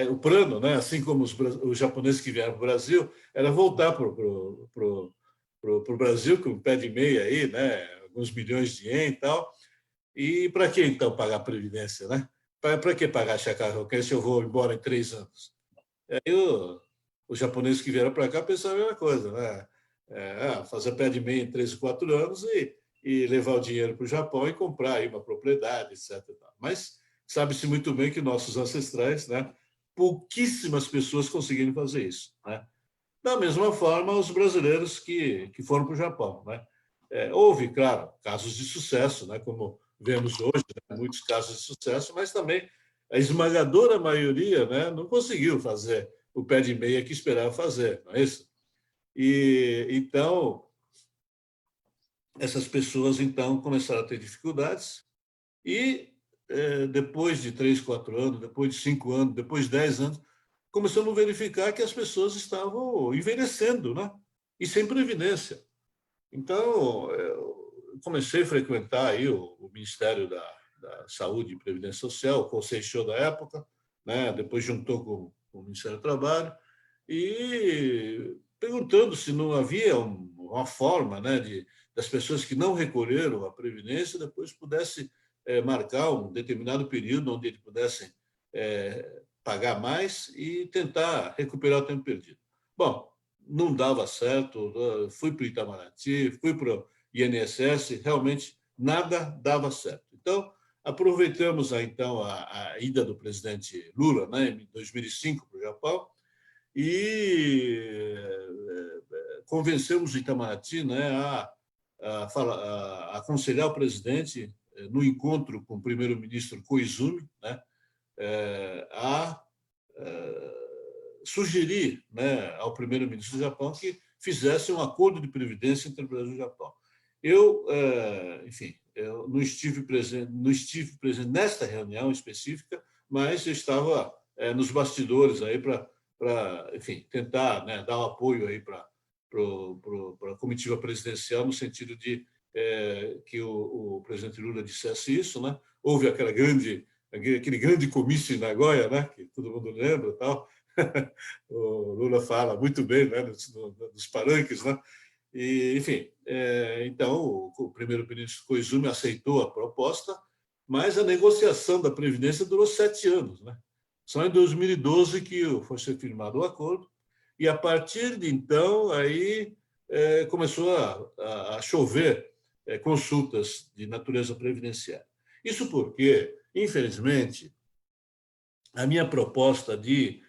o plano, né, assim como os japoneses que vieram para o Brasil, era voltar para o Brasil com um pé de meia aí, né, alguns milhões de ien e tal. E para que, então, pagar a Previdência, né? Para que pagar Shakai Hoken se eu vou embora em 3 anos? E aí os japoneses que vieram para cá pensaram a mesma coisa, né? Fazer pé de meia em 3 ou 4 anos e levar o dinheiro para o Japão e comprar aí uma propriedade, etc. Mas sabe-se muito bem que nossos ancestrais, né, pouquíssimas pessoas conseguiram fazer isso, né? Da mesma forma, os brasileiros que foram para o Japão, né? Houve, claro, casos de sucesso, né, como vemos hoje, né, muitos casos de sucesso, mas também a esmagadora maioria, né, não conseguiu fazer o pé de meia que esperava fazer, não é isso? E então essas pessoas então começaram a ter dificuldades e depois de 3, 4 anos, depois de 5 anos, depois de 10 anos, começamos a verificar que as pessoas estavam envelhecendo, né? E sem previdência. Então, eu comecei a frequentar aí o Ministério da Saúde e Previdência Social, o Conselho da época, né? Depois juntou com o Ministério do Trabalho, e perguntando se não havia uma forma, né, das pessoas que não recolheram à Previdência depois pudessem marcar um determinado período onde eles pudessem pagar mais e tentar recuperar o tempo perdido. Bom, não dava certo, fui para o Itamaraty, fui para o INSS, realmente nada dava certo. Então, aproveitamos então a ida do presidente Lula, né, em 2005, para o Japão, e convencemos o Itamaraty, né, a aconselhar o presidente, no encontro com o primeiro-ministro Koizumi, né, a sugerir, né, ao primeiro-ministro do Japão que fizesse um acordo de previdência entre o Brasil e o Japão. Enfim, eu não estive presente nesta reunião específica, mas eu estava nos bastidores aí para, enfim, tentar, né, dar um apoio aí para a comitiva presidencial no sentido de que o presidente Lula dissesse isso, né? Houve aquele grande comício em Nagoya, né? Que todo mundo lembra, tal. O Lula fala muito bem, né? Dos palanques, né? E, enfim, então o primeiro-ministro Koizumi aceitou a proposta, mas a negociação da Previdência durou 7 anos, né? Só em 2012 que foi ser firmado o acordo, e a partir de então aí começou a chover consultas de natureza previdenciária. Isso porque, infelizmente, a minha proposta de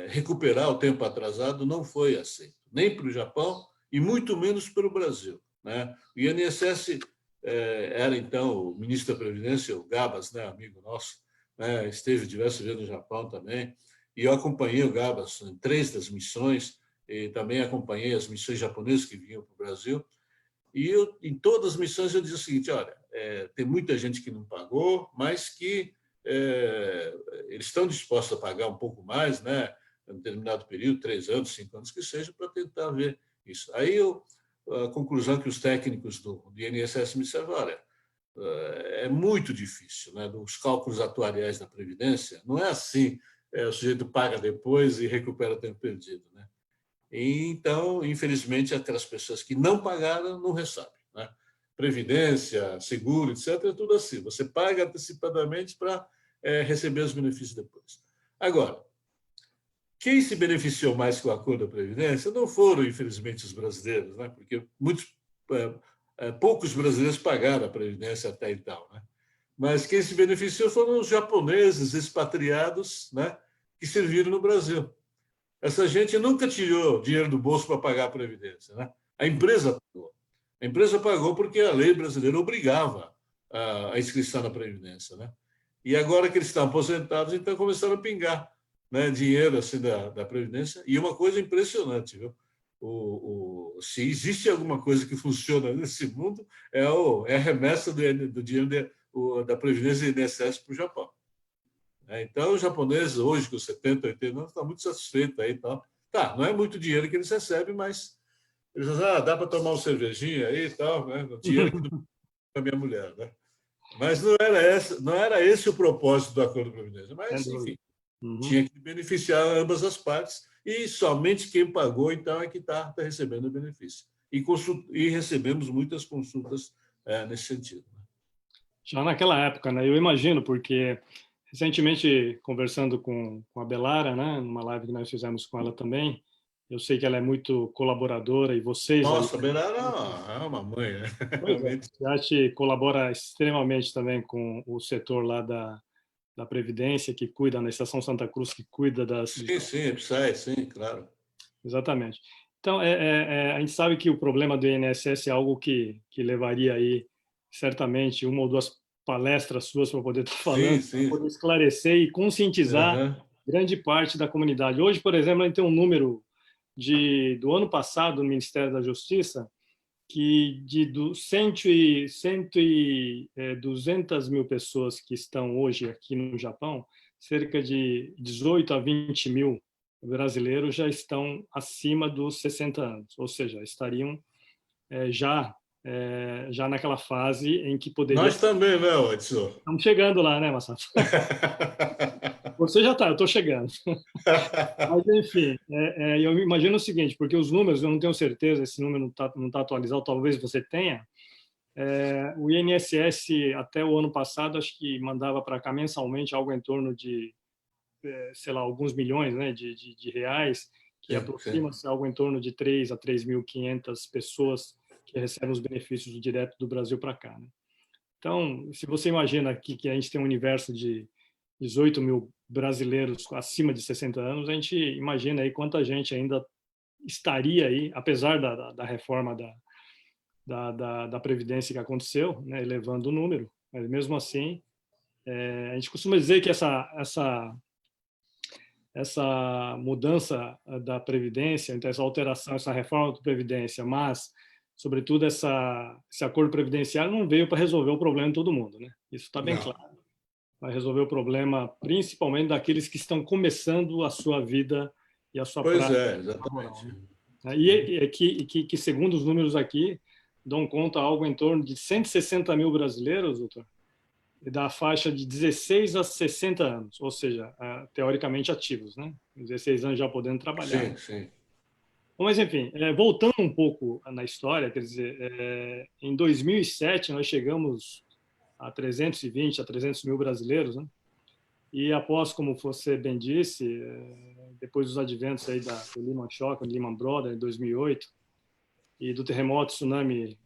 recuperar o tempo atrasado não foi aceita, nem para o Japão e muito menos para o Brasil, né? O INSS era, então, o ministro da Previdência, o Gabas, né, amigo nosso, né, esteve diversas vezes no Japão também, e eu acompanhei o Gabas em 3 das missões, e também acompanhei as missões japonesas que vinham para o Brasil, e em todas as missões eu dizia o seguinte: olha, tem muita gente que não pagou, mas que eles estão dispostos a pagar um pouco mais, né, em um determinado período, 3 anos, 5 anos que seja, para tentar ver isso. Aí a conclusão que os técnicos do INSS me disseram: olha, é muito difícil, né? Dos cálculos atuariais da Previdência, não é assim, o sujeito paga depois e recupera o tempo perdido, né? E, então, infelizmente, aquelas pessoas que não pagaram não recebem, né? Previdência, seguro, etc., é tudo assim. Você paga antecipadamente para receber os benefícios depois. Agora, quem se beneficiou mais com o acordo da Previdência não foram, infelizmente, os brasileiros, né? Porque poucos brasileiros pagaram a Previdência até então, né? Mas quem se beneficiou foram os japoneses expatriados, né? Que serviram no Brasil. Essa gente nunca tirou dinheiro do bolso para pagar a Previdência, né? A empresa pagou. A empresa pagou porque a lei brasileira obrigava a inscrição na Previdência, né? E agora que eles estão aposentados, então começaram a pingar, né, dinheiro assim da Previdência. E uma coisa impressionante, viu? Se existe alguma coisa que funciona nesse mundo, é a remessa do dinheiro da Previdência e do INSS para o Japão. Então, os japoneses, hoje, com 70, 80 anos, estão muito satisfeitos aí. Então, tá, não é muito dinheiro que eles recebem, mas eles dizem: dá para tomar uma cervejinha aí e tal, né? O dinheiro que não a minha mulher, né? Mas não era esse o propósito do acordo de Previdência. Mas, enfim, tinha que beneficiar ambas as partes e somente quem pagou, então, é que está recebendo o benefício. E recebemos muitas consultas nesse sentido. Já naquela época, né? Eu imagino, porque recentemente, conversando com a Belara, né, numa live que nós fizemos com ela também, eu sei que ela é muito colaboradora e vocês... Nossa, aí, a Belara é uma mãe, né? A gente colabora extremamente também com o setor lá da Previdência, que cuida, na Estação Santa Cruz, que cuida das... Sim, PSAE, sim, claro. Exatamente. Então, a gente sabe que o problema do INSS é algo que levaria aí, certamente, uma ou duas palestras suas para poder estar falando, para poder esclarecer e conscientizar grande parte da comunidade. Hoje, por exemplo, a gente tem um número do ano passado no Ministério da Justiça que de 200 mil pessoas que estão hoje aqui no Japão, cerca de 18 a 20 mil brasileiros já estão acima dos 60 anos, ou seja, estariam já naquela fase em que poderia... Nós também, né, Edson? Estamos chegando lá, né, Massato? Você já está, eu estou chegando. Mas, enfim, eu imagino o seguinte, porque os números, eu não tenho certeza, esse número não tá atualizado, talvez você tenha. O INSS, até o ano passado, acho que mandava para cá mensalmente algo em torno de, sei lá, alguns milhões, né, de reais, que aproxima-se algo em torno de 3 a 3.500 pessoas que recebem os benefícios direto do Brasil para cá, né? Então, se você imagina aqui que a gente tem um universo de 18 mil brasileiros acima de 60 anos, a gente imagina aí quanta gente ainda estaria aí, apesar da reforma da Previdência que aconteceu, né, elevando o número, mas mesmo assim, a gente costuma dizer que essa mudança da Previdência, então essa alteração, essa reforma da Previdência, mas, sobretudo, esse acordo previdenciário não veio para resolver o problema de todo mundo, né? Isso está bem claro. Vai resolver o problema, principalmente daqueles que estão começando a sua vida e a sua prática. Pois é, exatamente. Laboral, né? Que, segundo os números aqui, dão conta algo em torno de 160 mil brasileiros, doutor, da faixa de 16 a 60 anos, ou seja, teoricamente ativos, né? 16 anos já podendo trabalhar. Sim. Bom, mas, enfim, voltando um pouco na história, quer dizer, em 2007 nós chegamos a 320 a 300 mil brasileiros, né? E após, como você bem disse, depois dos adventos aí do Lehman Shock, do Lehman Brothers, em 2008, e do terremoto, tsunami,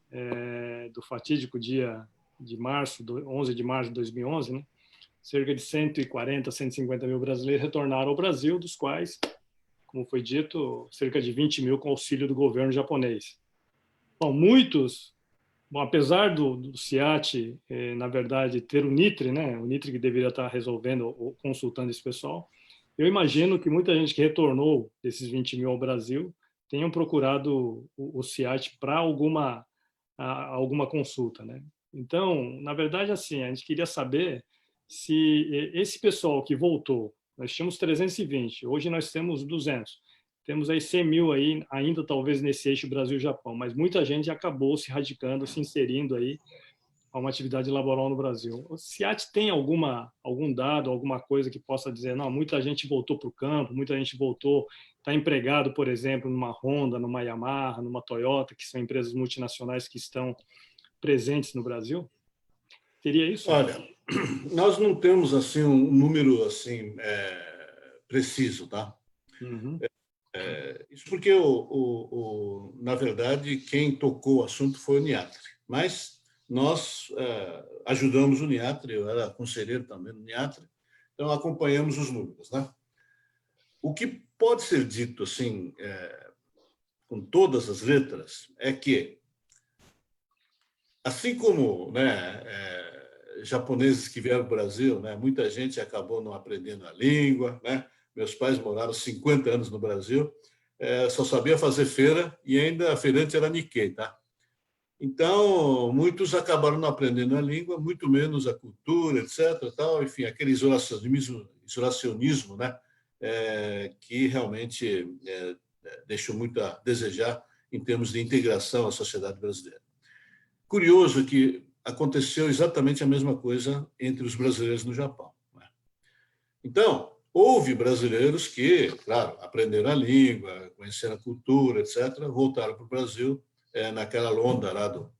do fatídico dia de março, 11 de março de 2011, né? Cerca de 140, 150 mil brasileiros retornaram ao Brasil, dos quais, como foi dito, cerca de 20 mil com auxílio do governo japonês. Bom, apesar do CIAT, na verdade, ter o NITRE, né? O NITRE que deveria estar resolvendo ou consultando esse pessoal, eu imagino que muita gente que retornou desses 20 mil ao Brasil tenham procurado o CIAT para alguma consulta, né? Então, na verdade, assim, a gente queria saber se esse pessoal que voltou, nós tínhamos 320, hoje nós temos 200. temos aí 100 mil aí, ainda talvez nesse eixo Brasil-Japão, mas muita gente acabou se radicando, se inserindo aí a uma atividade laboral no Brasil. O CIAT tem algum dado, alguma coisa que possa dizer, não, muita gente voltou para o campo, muita gente voltou, está empregado, por exemplo, numa Honda, numa Yamaha, numa Toyota, que são empresas multinacionais que estão presentes no Brasil? Teria isso? Olha, nós não temos assim um número assim preciso, tá? Uhum. Isso porque, na verdade, quem tocou o assunto foi o NIATRE, mas nós ajudamos o NIATRE, eu era conselheiro também no NIATRE, então acompanhamos os números, né? O que pode ser dito assim, com todas as letras, é que, assim como, né, japoneses que vieram ao Brasil, né, muita gente acabou não aprendendo a língua, né? Meus pais moraram 50 anos no Brasil, só sabia fazer feira e ainda a feirante era Nikkei, tá? Então, muitos acabaram não aprendendo a língua, muito menos a cultura, etc. Tal, enfim, aquele isolacionismo, né? Que realmente deixou muito a desejar em termos de integração à sociedade brasileira. Curioso que aconteceu exatamente a mesma coisa entre os brasileiros no Japão, né? Então, houve brasileiros que, claro, aprenderam a língua, conheceram a cultura, etc., voltaram para o Brasil naquela onda lá do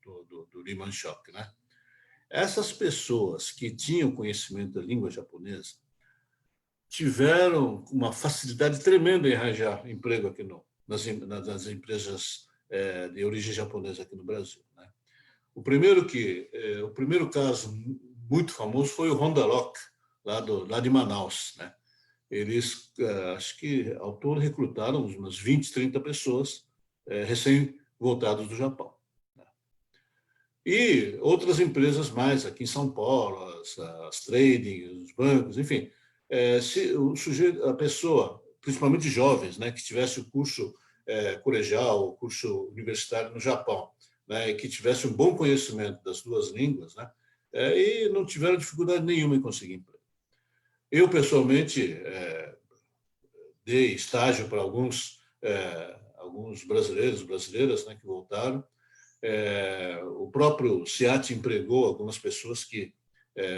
Lehman Shock, né? Essas pessoas que tinham conhecimento da língua japonesa tiveram uma facilidade tremenda em arranjar emprego aqui nas empresas de origem japonesa aqui no Brasil, né? O primeiro caso muito famoso foi o Honda Lock, lá de Manaus, né? Eles, acho que ao todo, recrutaram umas 20, 30 pessoas recém-voltadas do Japão, né? E outras empresas mais aqui em São Paulo, as trading, os bancos, enfim. Se a pessoa, principalmente jovens, né, que tivesse o curso colegial, o curso universitário no Japão, né, e que tivesse um bom conhecimento das duas línguas, né, e não tiveram dificuldade nenhuma em conseguir emprego. Eu, pessoalmente, dei estágio para alguns brasileiras, né, que voltaram. O próprio CIAT empregou algumas pessoas que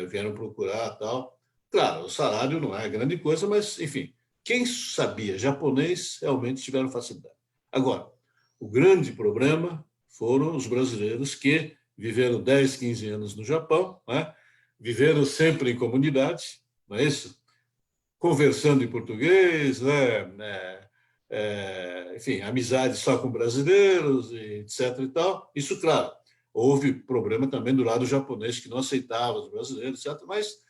vieram procurar tal. Claro, o salário não é grande coisa, mas, enfim, quem sabia japonês realmente tiveram facilidade. Agora, o grande problema foram os brasileiros que viveram 10, 15 anos no Japão, né? Viveram sempre em comunidade, não é isso? Conversando em português, né? Enfim, amizade só com brasileiros, etc. e tal. Isso, claro, houve problema também do lado japonês, que não aceitava os brasileiros, etc. Mas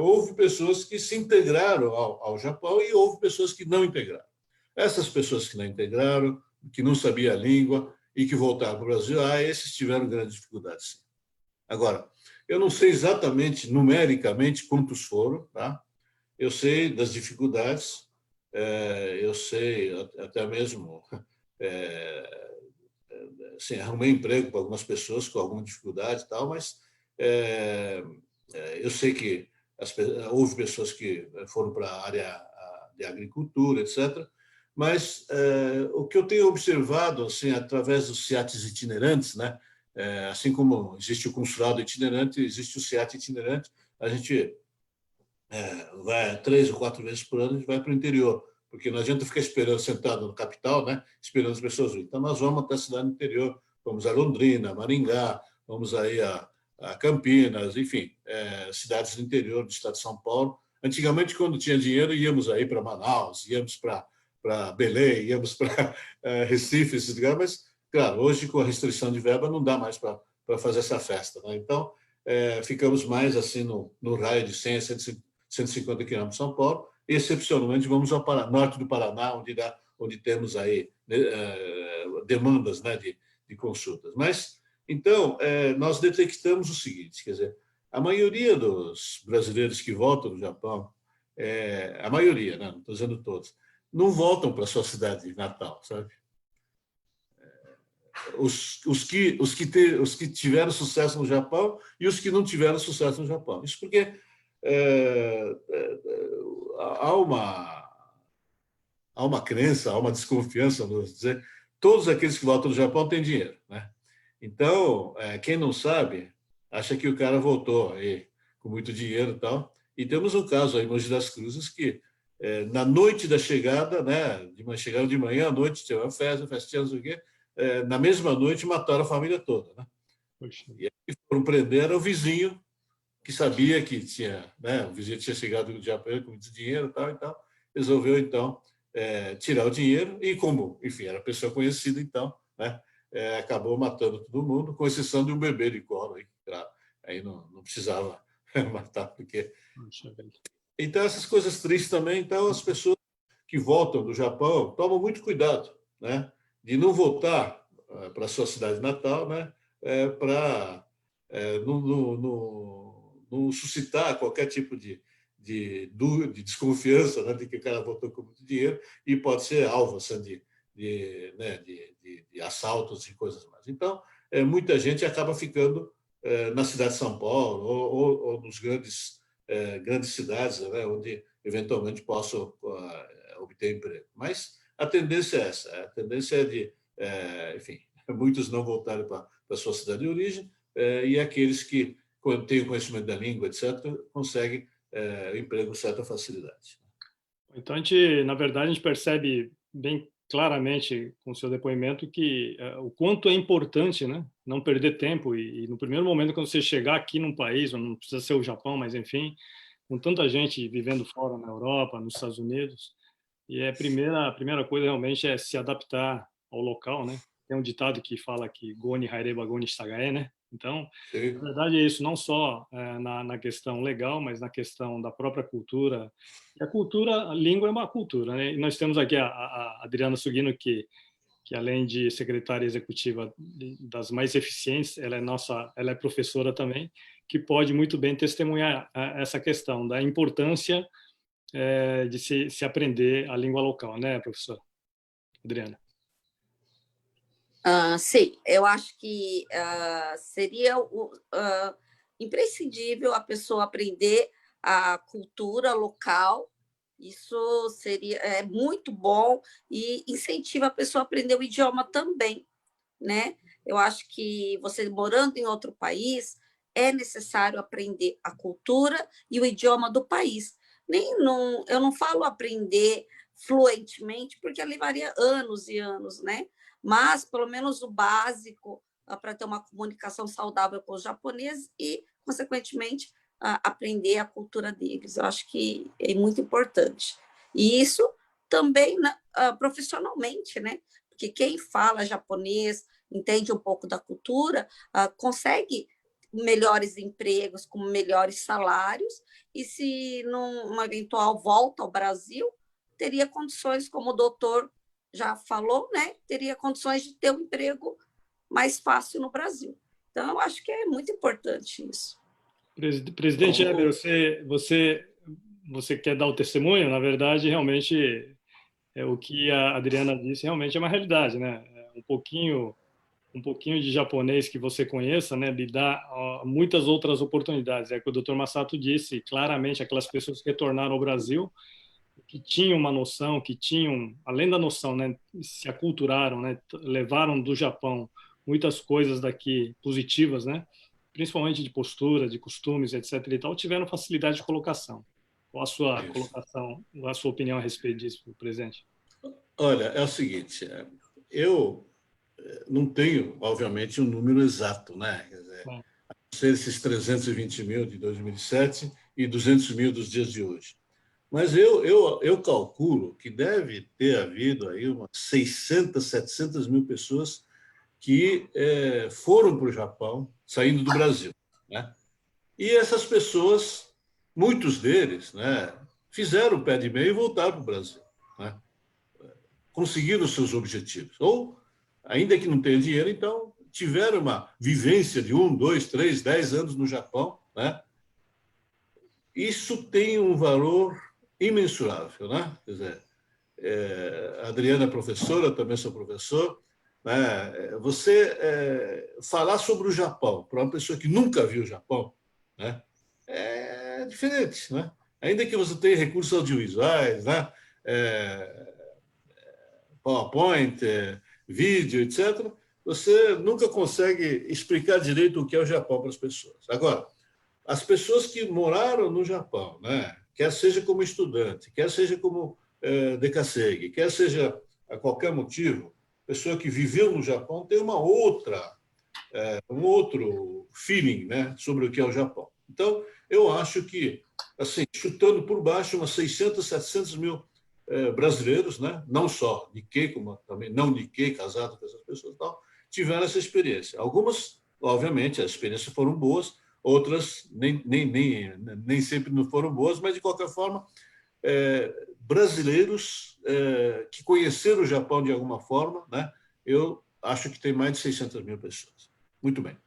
houve pessoas que se integraram ao Japão e houve pessoas que não integraram. Essas pessoas que não integraram, que não sabiam a língua e que voltaram para o Brasil, esses tiveram grandes dificuldades. Agora, eu não sei exatamente, numericamente, quantos foram, tá? Eu sei das dificuldades, eu sei até mesmo, assim, arrumei emprego para algumas pessoas com alguma dificuldade e tal, mas eu sei que houve pessoas que foram para a área de agricultura, etc. Mas o que eu tenho observado, assim, através dos CIATs itinerantes, né? Assim como existe o consulado itinerante, existe o CIAT itinerante, a gente vai 3 ou 4 vezes por ano, a gente vai para o interior, porque não adianta ficar esperando, sentado no capital, né? Esperando as pessoas virem. Então, nós vamos até a cidade do interior, vamos a Londrina, Maringá, vamos aí a Campinas, enfim, cidades do interior do estado de São Paulo. Antigamente, quando tinha dinheiro, íamos aí para Manaus, íamos para Belém, íamos para Recife, esses lugares, mas, claro, hoje, com a restrição de verba, não dá mais para fazer essa festa, né? Então, ficamos mais assim no raio de 100 a 150 quilômetros de São Paulo, e, excepcionalmente, vamos ao norte do Paraná, onde temos aí demandas, né, de consultas. Mas, então, nós detectamos o seguinte, quer dizer, a maioria dos brasileiros que voltam do Japão, a maioria, né, não estou dizendo todos, não voltam para a sua cidade natal, sabe? Os que tiveram sucesso no Japão e os que não tiveram sucesso no Japão. Isso porque há há uma crença, há uma desconfiança, vamos dizer, todos aqueles que voltam do Japão têm dinheiro, né? Então, quem não sabe, acha que o cara voltou aí com muito dinheiro e tal. E temos um caso aí em Mogi das Cruzes que, na noite da chegada, né, chegaram de manhã à noite, tinha uma festa, festinha, não sei o quê, na mesma noite mataram a família toda, né? Poxa. E aí foram prender o vizinho, que sabia que tinha, né, o vizinho tinha chegado do Japão com muito dinheiro e tal, resolveu, então, tirar o dinheiro e, como, enfim, era pessoa conhecida, então, né, acabou matando todo mundo, com exceção de um bebê de colo, aí, claro, aí não precisava matar, porque... Poxa vida. Então, essas coisas tristes também, então, as pessoas que voltam do Japão tomam muito cuidado, né, de não voltar para a sua cidade natal, né, para não suscitar qualquer tipo de desconfiança, né, de que o cara voltou com muito dinheiro e pode ser alvo assim, de assaltos e coisas mais. Então, muita gente acaba ficando na cidade de São Paulo ou nos grandes cidades, né, onde eventualmente possam obter emprego. Mas a tendência é essa, a tendência é de, enfim, muitos não voltarem para a sua cidade de origem, e aqueles que têm o conhecimento da língua, etc., conseguem emprego com certa facilidade. Então, na verdade, a gente percebe bem claramente com o seu depoimento que o quanto é importante, né, não perder tempo e no primeiro momento, quando você chegar aqui num país, ou não precisa ser o Japão, mas enfim, com tanta gente vivendo fora na Europa, nos Estados Unidos, e a primeira coisa realmente é se adaptar ao local, né? Tem um ditado que fala que Goni Haireba Goni Shitagae, né? Então, na verdade é isso, não só na questão legal, mas na questão da própria cultura. E a língua é uma cultura, né? E nós temos aqui a Adriana Sugino, que além de secretária executiva das mais eficientes, ela é professora também, que pode muito bem testemunhar essa questão da importância de se aprender a língua local, né, professor? Adriana. Sim, eu acho que seria imprescindível a pessoa aprender a cultura local. Isso seria muito bom e incentiva a pessoa a aprender o idioma também, né? Eu acho que você morando em outro país é necessário aprender a cultura e o idioma do país. Eu não falo aprender fluentemente, porque levaria anos e anos, né? Mas, pelo menos, o básico para ter uma comunicação saudável com os japoneses e, consequentemente, aprender a cultura deles. Eu acho que é muito importante. E isso também profissionalmente, né? Porque quem fala japonês, entende um pouco da cultura, consegue melhores empregos, com melhores salários, e se numa eventual volta ao Brasil, teria condições, como o doutor já falou, né? Teria condições de ter um emprego mais fácil no Brasil. Então, eu acho que é muito importante isso. Presidente Heber, você quer dar o testemunho? Na verdade, realmente, o que a Adriana disse realmente é uma realidade, né? Um pouquinho de japonês que você conheça, né, lhe dá muitas outras oportunidades. É o que o Dr. Masato disse, claramente, aquelas pessoas que retornaram ao Brasil, que tinham uma noção, que tinham, além da noção, né, se aculturaram, né, levaram do Japão muitas coisas daqui positivas, né, principalmente de postura, de costumes, etc. e tal, tiveram facilidade de colocação. Qual a sua colocação, a sua opinião a respeito disso, presidente? Olha, é o seguinte, eu não tenho, obviamente, um número exato, né? Quer dizer, ser esses 320 mil de 2007 e 200 mil dos dias de hoje. Mas eu calculo que deve ter havido aí umas 600, 700 mil pessoas que foram para o Japão, saindo do Brasil, né? E essas pessoas, muitos deles, né, fizeram o pé de meia e voltaram para o Brasil, né? Conseguiram os seus objetivos. Ou, ainda que não tenham dinheiro, então tiveram uma vivência de 1, 2, 3, 10 anos no Japão, né? Isso tem um valor imensurável, né? Quer dizer, a Adriana é professora, eu também sou professor, né? Você falar sobre o Japão para uma pessoa que nunca viu o Japão, né, é diferente, né? Ainda que você tenha recursos audiovisuais, né? PowerPoint, vídeo, etc., você nunca consegue explicar direito o que é o Japão para as pessoas. Agora, as pessoas que moraram no Japão, né, quer seja como estudante, quer seja como decassegue, quer seja a qualquer motivo, pessoa que viveu no Japão tem um outro feeling, né, sobre o que é o Japão. Então, eu acho que, assim, chutando por baixo, umas 600, 700 mil brasileiros, né, não só Nikkei, como também não Nikkei, casado com essas pessoas e tal, tiveram essa experiência. Algumas, obviamente, as experiências foram boas, outras nem sempre não foram boas, mas, de qualquer forma, brasileiros que conheceram o Japão de alguma forma, né, eu acho que tem mais de 600 mil pessoas. Muito bem.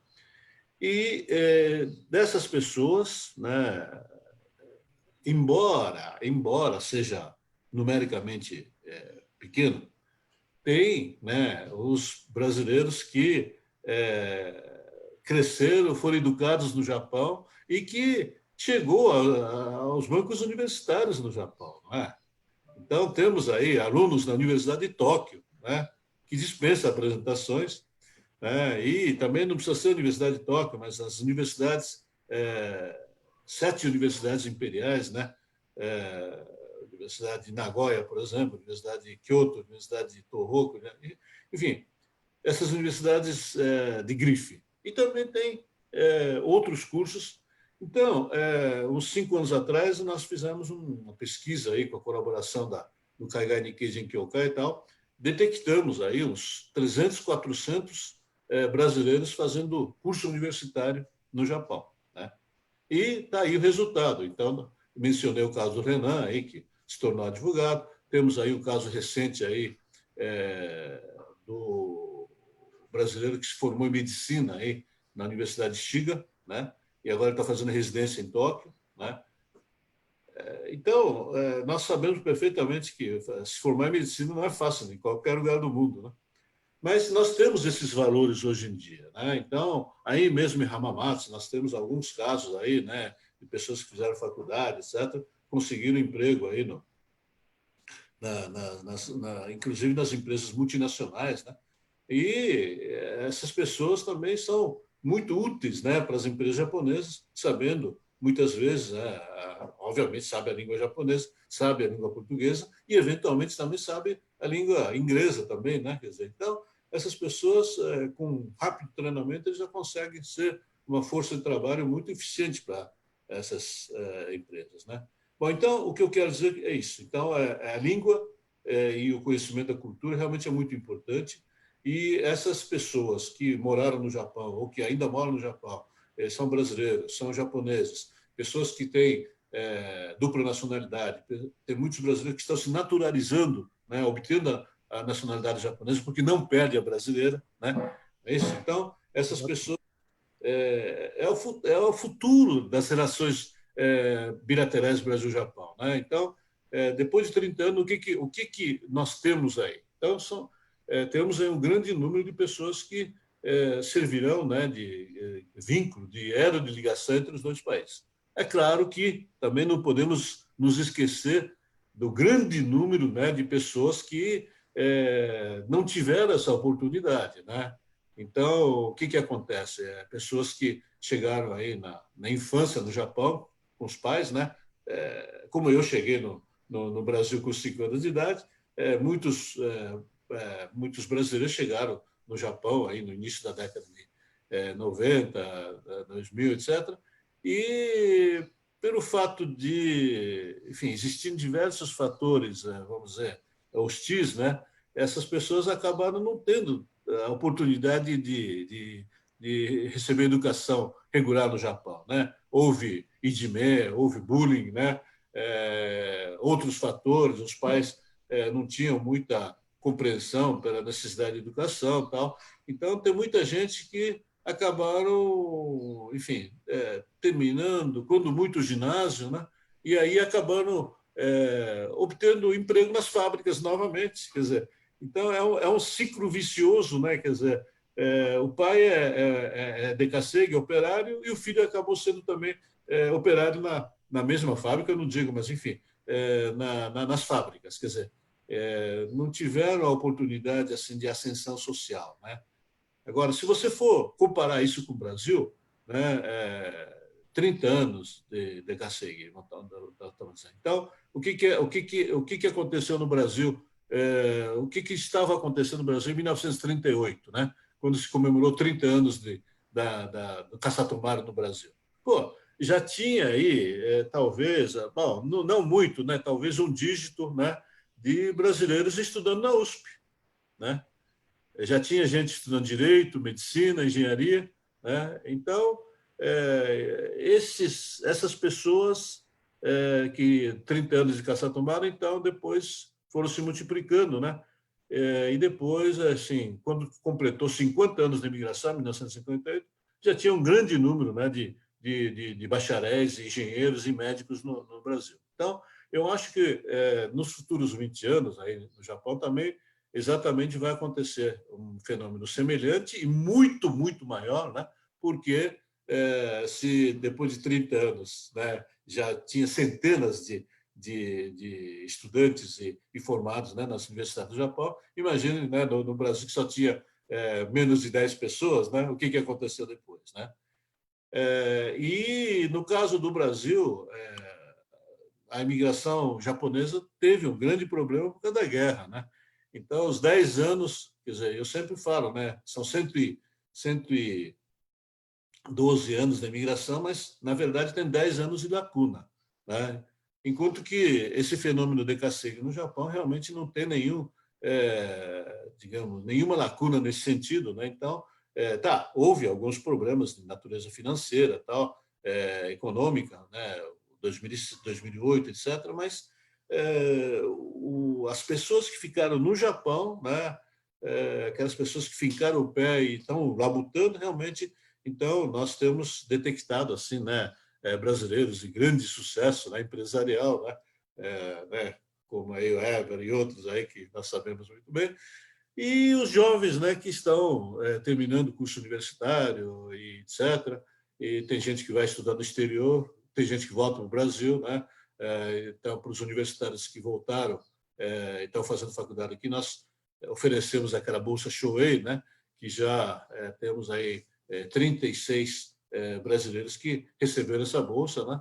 E dessas pessoas, né, embora seja numericamente pequeno, tem, né, os brasileiros que cresceram, foram educados no Japão e que chegou aos bancos universitários no Japão, não é? Então, temos aí alunos da Universidade de Tóquio, né, que dispensa apresentações, né, e também não precisa ser a Universidade de Tóquio, mas as universidades, 7 universidades imperiais, né, Universidade de Nagoya, por exemplo, Universidade de Kyoto, Universidade de Tohoku, né, enfim, essas universidades de grife. E também tem outros cursos. Então, uns 5 anos atrás, nós fizemos uma pesquisa aí com a colaboração do Kaigai Nikkei Genkyokai e tal, detectamos aí uns 300, 400 brasileiros fazendo curso universitário no Japão, né? E está aí o resultado. Então, mencionei o caso do Renan, aí, que se tornou advogado. Temos aí o caso recente aí, do brasileiro que se formou em medicina aí, na Universidade de Shiga, né? E agora está fazendo residência em Tóquio, né? Então, nós sabemos perfeitamente que se formar em medicina não é fácil em qualquer lugar do mundo, né? Mas nós temos esses valores hoje em dia, né? Então, aí mesmo em Hamamatsu, nós temos alguns casos aí, né, de pessoas que fizeram faculdade, etc., conseguiram emprego aí, inclusive nas empresas multinacionais, né? E essas pessoas também são muito úteis, né, para as empresas japonesas, sabendo, muitas vezes, né, obviamente, sabe a língua japonesa, sabe a língua portuguesa e, eventualmente, também sabe a língua inglesa também, né? Quer dizer, então, essas pessoas, com rápido treinamento, eles já conseguem ser uma força de trabalho muito eficiente para essas empresas, né? Bom, então, o que eu quero dizer é isso. Então, a língua e o conhecimento da cultura realmente é muito importante. E essas pessoas que moraram no Japão ou que ainda moram no Japão, são brasileiros, são japoneses, pessoas que têm dupla nacionalidade, tem muitos brasileiros que estão se naturalizando, né, obtendo a nacionalidade japonesa porque não perde a brasileira, né? É isso. Então, essas pessoas é o futuro das relações bilaterais Brasil-Japão, né? Então, depois de 30 anos, o que nós temos aí? Então, temos aí um grande número de pessoas que servirão, né, de vínculo, de elo de ligação entre os dois países. É claro que também não podemos nos esquecer do grande número, né, de pessoas que não tiveram essa oportunidade, né? Então, o que acontece? Pessoas que chegaram aí na infância no Japão, com os pais, né? Como eu cheguei no Brasil com 5 anos de idade, muitos brasileiros chegaram no Japão aí no início da década de 90, 2000, etc. E pelo fato de, enfim, existindo diversos fatores, vamos dizer, hostis, né? Essas pessoas acabaram não tendo a oportunidade de receber educação regular no Japão, né? Houve ijime, houve bullying, né? Outros fatores, os pais não tinham muita compreensão pela necessidade de educação, tal. Então tem muita gente que acabaram, enfim, terminando, quando muito, o ginásio, né? E aí acabaram obtendo emprego nas fábricas novamente, quer dizer. Então é um ciclo vicioso, né? Quer dizer, o pai é decassegue, operário, e o filho acabou sendo também operário na mesma fábrica, eu não digo, mas enfim, nas fábricas, quer dizer. não tiveram a oportunidade assim de ascensão social, né? Agora, se você for comparar isso com o Brasil, né, 30 anos de CACEG. Então, o que aconteceu no Brasil? O que estava acontecendo no Brasil em 1938, né, quando se comemorou 30 anos do caça-tomaro no Brasil? Pô, já tinha aí, talvez, bom, não muito, né, talvez um dígito, né, de brasileiros estudando na USP, né? Já tinha gente estudando direito, medicina, engenharia, né? Então, essas pessoas que 30 anos de caça-tomara, então depois foram se multiplicando, né? E depois, assim, quando completou 50 anos de imigração, em 1958, já tinha um grande número, né, de bacharéis, engenheiros e médicos no Brasil. Então, eu acho que nos futuros 20 anos, aí no Japão também, exatamente vai acontecer um fenômeno semelhante e muito, muito maior, né? Porque se depois de 30 anos, né, já tinha centenas de estudantes e formados, né, nas universidades do Japão, imagine, né, no Brasil, que só tinha menos de 10 pessoas, né? O que aconteceu depois, né? E no caso do Brasil, a imigração japonesa teve um grande problema por causa da guerra, né? Então, os 10 anos, quer dizer, eu sempre falo, né, são 112 anos da imigração, mas, na verdade, tem 10 anos de lacuna, né? Enquanto que esse fenômeno de CACEG no Japão realmente não tem digamos, nenhuma lacuna nesse sentido, né? Então, houve alguns problemas de natureza financeira, tal, econômica, né? 2008, etc., mas as pessoas que ficaram no Japão, né, aquelas pessoas que fincaram o pé e estão labutando realmente, então nós temos detectado assim, né, brasileiros de grande sucesso, né, empresarial, né, como aí o Eber e outros aí que nós sabemos muito bem, e os jovens, né, que estão terminando o curso universitário e etc. E tem gente que vai estudar no exterior, tem gente que volta para o Brasil, né? Então, para os universitários que voltaram e estão fazendo faculdade aqui, nós oferecemos aquela bolsa Shoei, né? Que já temos aí 36 brasileiros que receberam essa bolsa, né?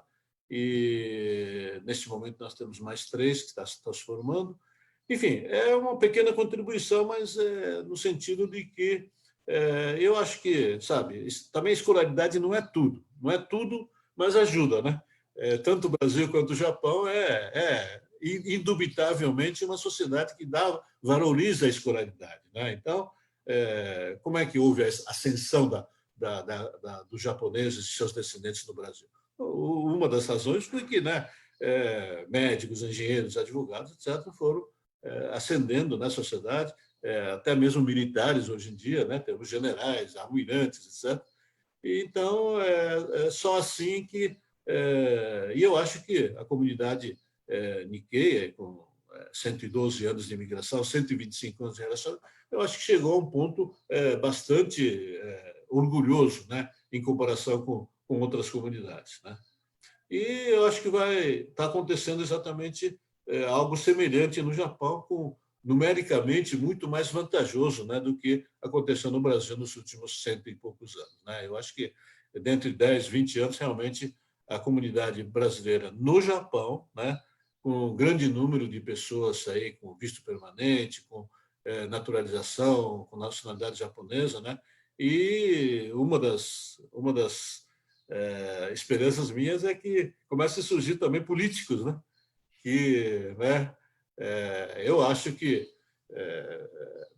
E neste momento nós temos mais 3 que estão se formando. Enfim, é uma pequena contribuição, mas no sentido de que eu acho que, sabe, também a escolaridade não é tudo, mas ajuda, né? Tanto o Brasil quanto o Japão indubitavelmente uma sociedade que valoriza a escolaridade, né? Então, como é que houve a ascensão dos japoneses e seus descendentes no Brasil? Uma das razões foi que, né, médicos, engenheiros, advogados, etc., foram ascendendo na sociedade, até mesmo militares hoje em dia, né? Temos generais, almirantes, etc. Então, só assim que... e eu acho que a comunidade Nikkei, com 112 anos de imigração, 125 anos de relação, eu acho que chegou a um ponto bastante orgulhoso, né? Em comparação com outras comunidades, né? E eu acho que vai estar acontecendo exatamente algo semelhante no Japão, numericamente muito mais vantajoso, né, do que aconteceu no Brasil nos últimos 100 e poucos anos, né? Eu acho que dentro de 10, 20 anos, realmente, a comunidade brasileira no Japão, né, com um grande número de pessoas aí com visto permanente, com naturalização, com nacionalidade japonesa, né? E uma das esperanças minhas é que comecem a surgir também políticos, né? Que, né, eu acho que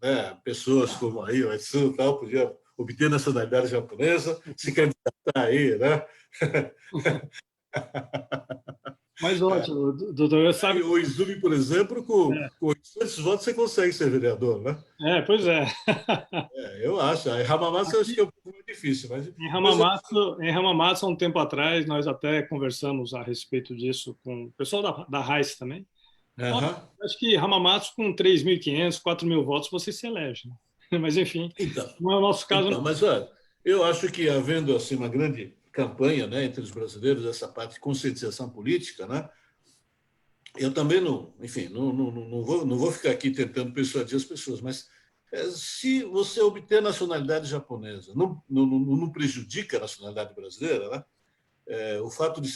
né, pessoas como aí o Edson tal podiam obter nacionalidade japonesa, se candidatar aí, né? Mas ótimo, doutor, sabe... O Izumi, por exemplo, com 800 votos você consegue ser vereador, né? Pois é. Eu acho. Em Hamamatsu eu acho que é um pouco mais difícil, mas Em Hamamatsu, há um tempo atrás, nós até conversamos a respeito disso com o pessoal da RAIS também. Acho que Hamamatsu, com 3.500, 4.000 votos, você se elege, né? Mas, enfim, então, não é o nosso caso. Então, mas olha, eu acho que havendo assim, uma grande campanha, né, entre os brasileiros, essa parte de conscientização política, né, eu também não, enfim, não vou ficar aqui tentando persuadir as pessoas, mas se você obter nacionalidade japonesa, não prejudica a nacionalidade brasileira, né? O fato de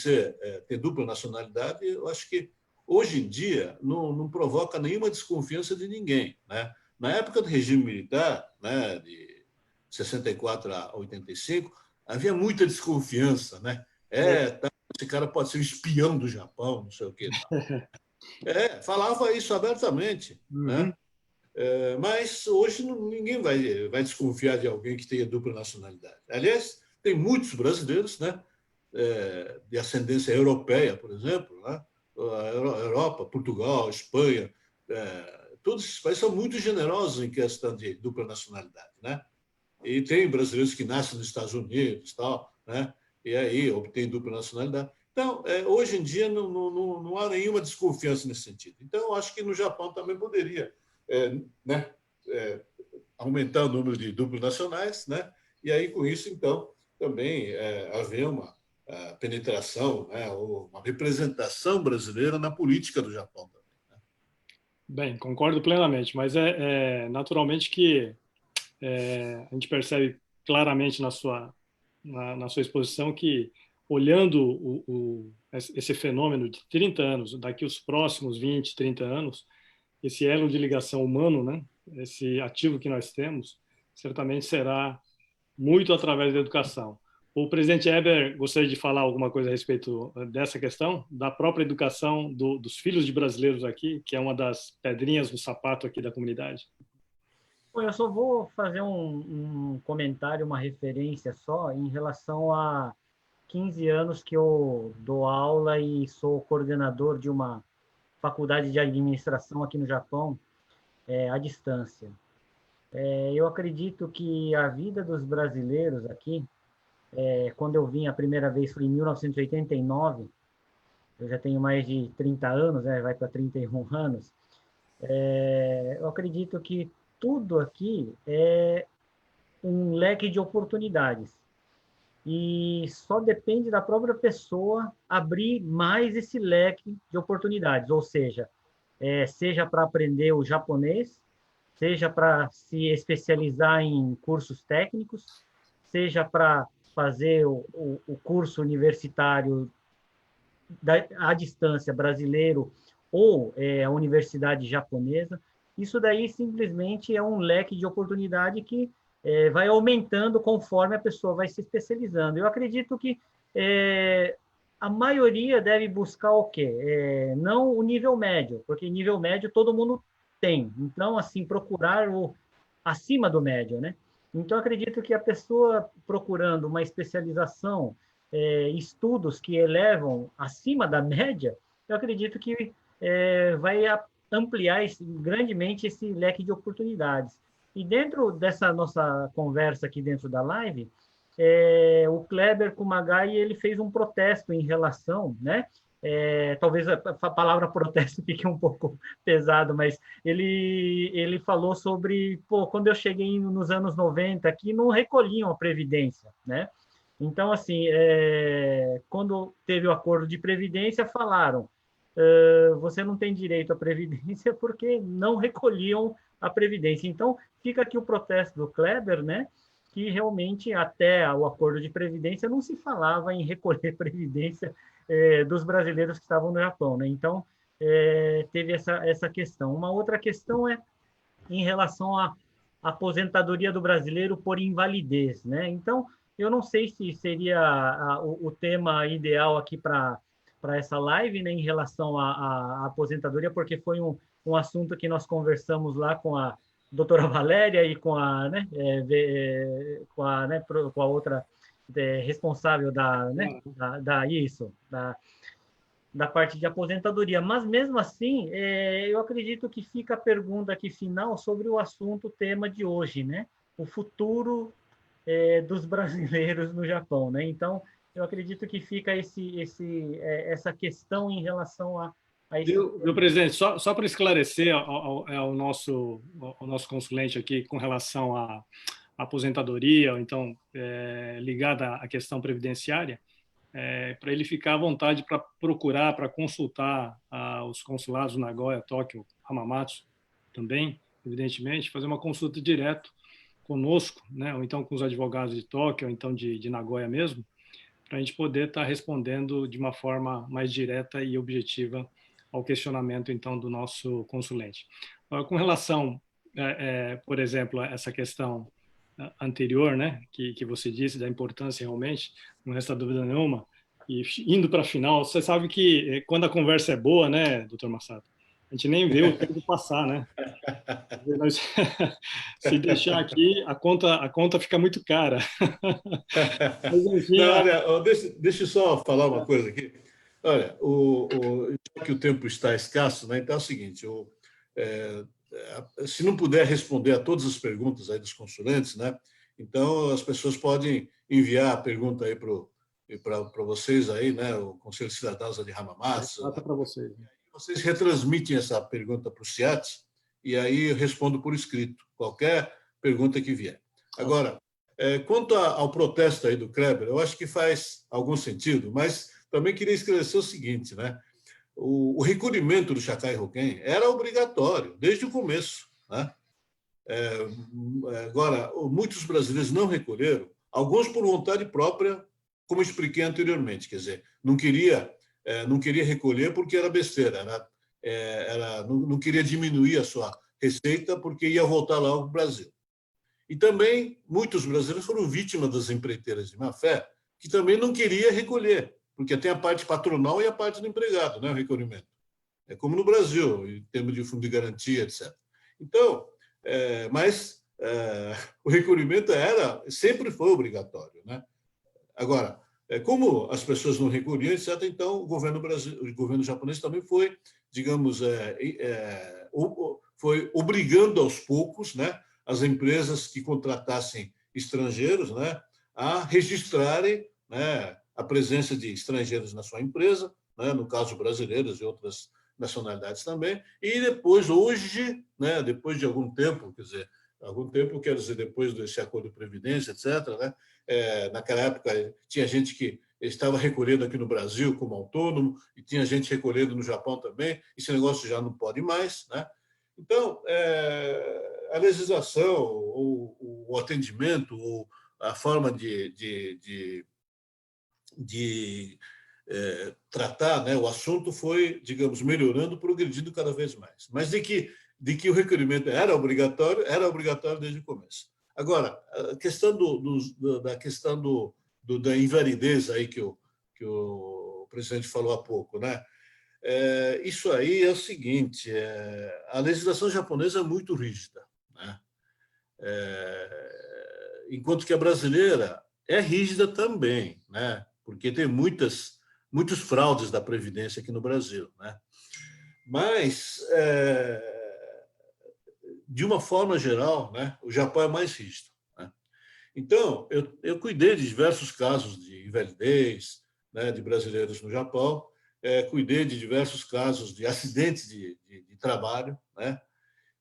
ter dupla nacionalidade, eu acho que hoje em dia não provoca nenhuma desconfiança de ninguém, né? Na época do regime militar, né, de 64 a 85, havia muita desconfiança, né? Esse cara pode ser um espião do Japão, não sei o quê. Falava isso abertamente, né? Mas hoje ninguém vai desconfiar de alguém que tenha dupla nacionalidade. Aliás, tem muitos brasileiros, né, de ascendência europeia, por exemplo, né? A Europa, Portugal, Espanha, todos esses países são muito generosos em questão de dupla nacionalidade, né? E tem brasileiros que nascem nos Estados Unidos, tal, né? E aí obtêm dupla nacionalidade. Então, hoje em dia não há nenhuma desconfiança nesse sentido. Então, eu acho que no Japão também poderia, né, aumentar o número de duplos nacionais, né? E aí, com isso, então, também haver uma penetração, né, ou uma representação brasileira na política do Japão também, né? Bem, concordo plenamente, mas naturalmente que a gente percebe claramente na sua exposição que, olhando esse fenômeno de 30 anos, daqui os próximos 20, 30 anos, esse elo de ligação humano, né, esse ativo que nós temos, certamente será muito através da educação. O presidente Eber gostaria de falar alguma coisa a respeito dessa questão, da própria educação dos filhos de brasileiros aqui, que é uma das pedrinhas no sapato aqui da comunidade. Bom, eu só vou fazer um comentário, uma referência só em relação a 15 anos que eu dou aula e sou coordenador de uma faculdade de administração aqui no Japão, à distância. Eu acredito que a vida dos brasileiros aqui, quando eu vim a primeira vez foi em 1989, eu já tenho mais de 30 anos, vai para 31 anos, eu acredito que tudo aqui é um leque de oportunidades. E só depende da própria pessoa abrir mais esse leque de oportunidades, ou seja, seja para aprender o japonês, seja para se especializar em cursos técnicos, seja para fazer o curso universitário à distância brasileiro ou a universidade japonesa. Isso daí simplesmente é um leque de oportunidade que vai aumentando conforme a pessoa vai se especializando. Eu acredito que a maioria deve buscar o quê? Não o nível médio, porque nível médio todo mundo tem. Então, assim, procurar o acima do médio, né? Então, acredito que a pessoa procurando uma especialização, estudos que elevam acima da média, eu acredito que vai ampliar grandemente esse leque de oportunidades. E dentro dessa nossa conversa aqui dentro da live, o Kleber Kumagai ele fez um protesto em relação, né? Talvez a palavra protesto fique um pouco pesado, mas ele falou sobre, quando eu cheguei nos anos 90 aqui, não recolhiam a Previdência, né? Então, assim, quando teve o acordo de Previdência, falaram, você não tem direito à Previdência porque não recolhiam a Previdência. Então, fica aqui o protesto do Kleber, né? Que realmente, até o acordo de Previdência, não se falava em recolher Previdência dos brasileiros que estavam no Japão, né? Então, teve essa questão. Uma outra questão é em relação à aposentadoria do brasileiro por invalidez, né? Então, eu não sei se seria o tema ideal aqui para essa live, né, em relação à aposentadoria, porque foi um assunto que nós conversamos lá com a doutora Valéria e com a, né, com a outra responsável da parte de aposentadoria. Mas, mesmo assim, eu acredito que fica a pergunta aqui final sobre o assunto, o tema de hoje, né? O futuro dos brasileiros no Japão, né? Então, eu acredito que fica essa questão em relação a esse... Meu presidente, só para esclarecer ao nosso consulente aqui com relação à aposentadoria, ou então ligada à questão previdenciária, para ele ficar à vontade para procurar, para consultar os consulados Nagoya, Tóquio, Hamamatsu também, evidentemente, fazer uma consulta direto conosco, né, ou então com os advogados de Tóquio, ou então de Nagoya mesmo, para a gente poder estar respondendo de uma forma mais direta e objetiva ao questionamento, então, do nosso consulente. Agora, com relação, por exemplo, a essa questão anterior, né, que você disse da importância realmente, não resta dúvida nenhuma, e indo para a final, você sabe que quando a conversa é boa, né, doutor Massato, a gente nem vê o tempo passar, né? Se deixar aqui, a conta fica muito cara. Mas, enfim, Não, olha, deixa eu só falar uma coisa aqui. Olha, já que o tempo está escasso, né, então é o seguinte, se não puder responder a todas as perguntas aí dos consulentes, né, então as pessoas podem enviar a pergunta aí para vocês aí, né, o Conselho de Cidadãos de Hamamatsu. para vocês. Vocês retransmitem essa pergunta para o CIAT e aí eu respondo por escrito qualquer pergunta que vier. Agora, quanto ao protesto aí do Kleber, eu acho que faz algum sentido, mas também queria esclarecer o seguinte, né? O recolhimento do Sakai Hoken era obrigatório desde o começo, né? Agora, muitos brasileiros não recolheram, alguns por vontade própria, como expliquei anteriormente, quer dizer, não queria recolher porque era besteira, não queria diminuir a sua receita porque ia voltar lá ao Brasil. E também muitos brasileiros foram vítimas das empreiteiras de má-fé, que também não queria recolher, porque tem a parte patronal e a parte do empregado, né, o recolhimento. É como no Brasil, em termos de fundo de garantia, etc. Então, o recolhimento sempre foi obrigatório, né? Agora, como as pessoas não recolhiam, etc., então o governo japonês também foi, digamos, foi obrigando aos poucos, né, as empresas que contratassem estrangeiros, né, a registrarem, né, a presença de estrangeiros na sua empresa, né, no caso brasileiros e outras nacionalidades também, e depois, hoje, né, depois de algum tempo, quer dizer, depois desse acordo de previdência, etc., né, naquela época tinha gente que estava recolhendo aqui no Brasil como autônomo e tinha gente recolhendo no Japão também, esse negócio já não pode mais, né? Então, a legislação, o atendimento, ou a forma de tratar, né, o assunto foi, digamos, melhorando, progredindo cada vez mais. Mas de que o recolhimento era obrigatório desde o começo. Agora, a questão da invalidez aí que o presidente falou há pouco, né? Isso aí é o seguinte: a legislação japonesa é muito rígida, né? Enquanto que a brasileira é rígida também, né? Porque tem muitos fraudes da Previdência aqui no Brasil, né? Mas, de uma forma geral, né, o Japão é mais rígido, né? Então, eu cuidei de diversos casos de invalidez, né, de brasileiros no Japão, cuidei de diversos casos de acidentes de trabalho, né?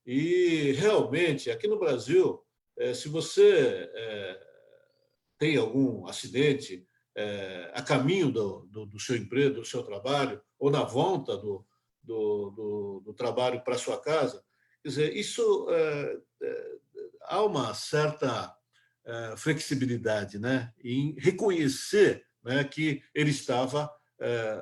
E, realmente, aqui no Brasil, se você tem algum acidente a caminho do seu emprego, do seu trabalho, ou na volta do trabalho para a sua casa, quer dizer, isso há uma certa flexibilidade, né, em reconhecer, né, que ele estava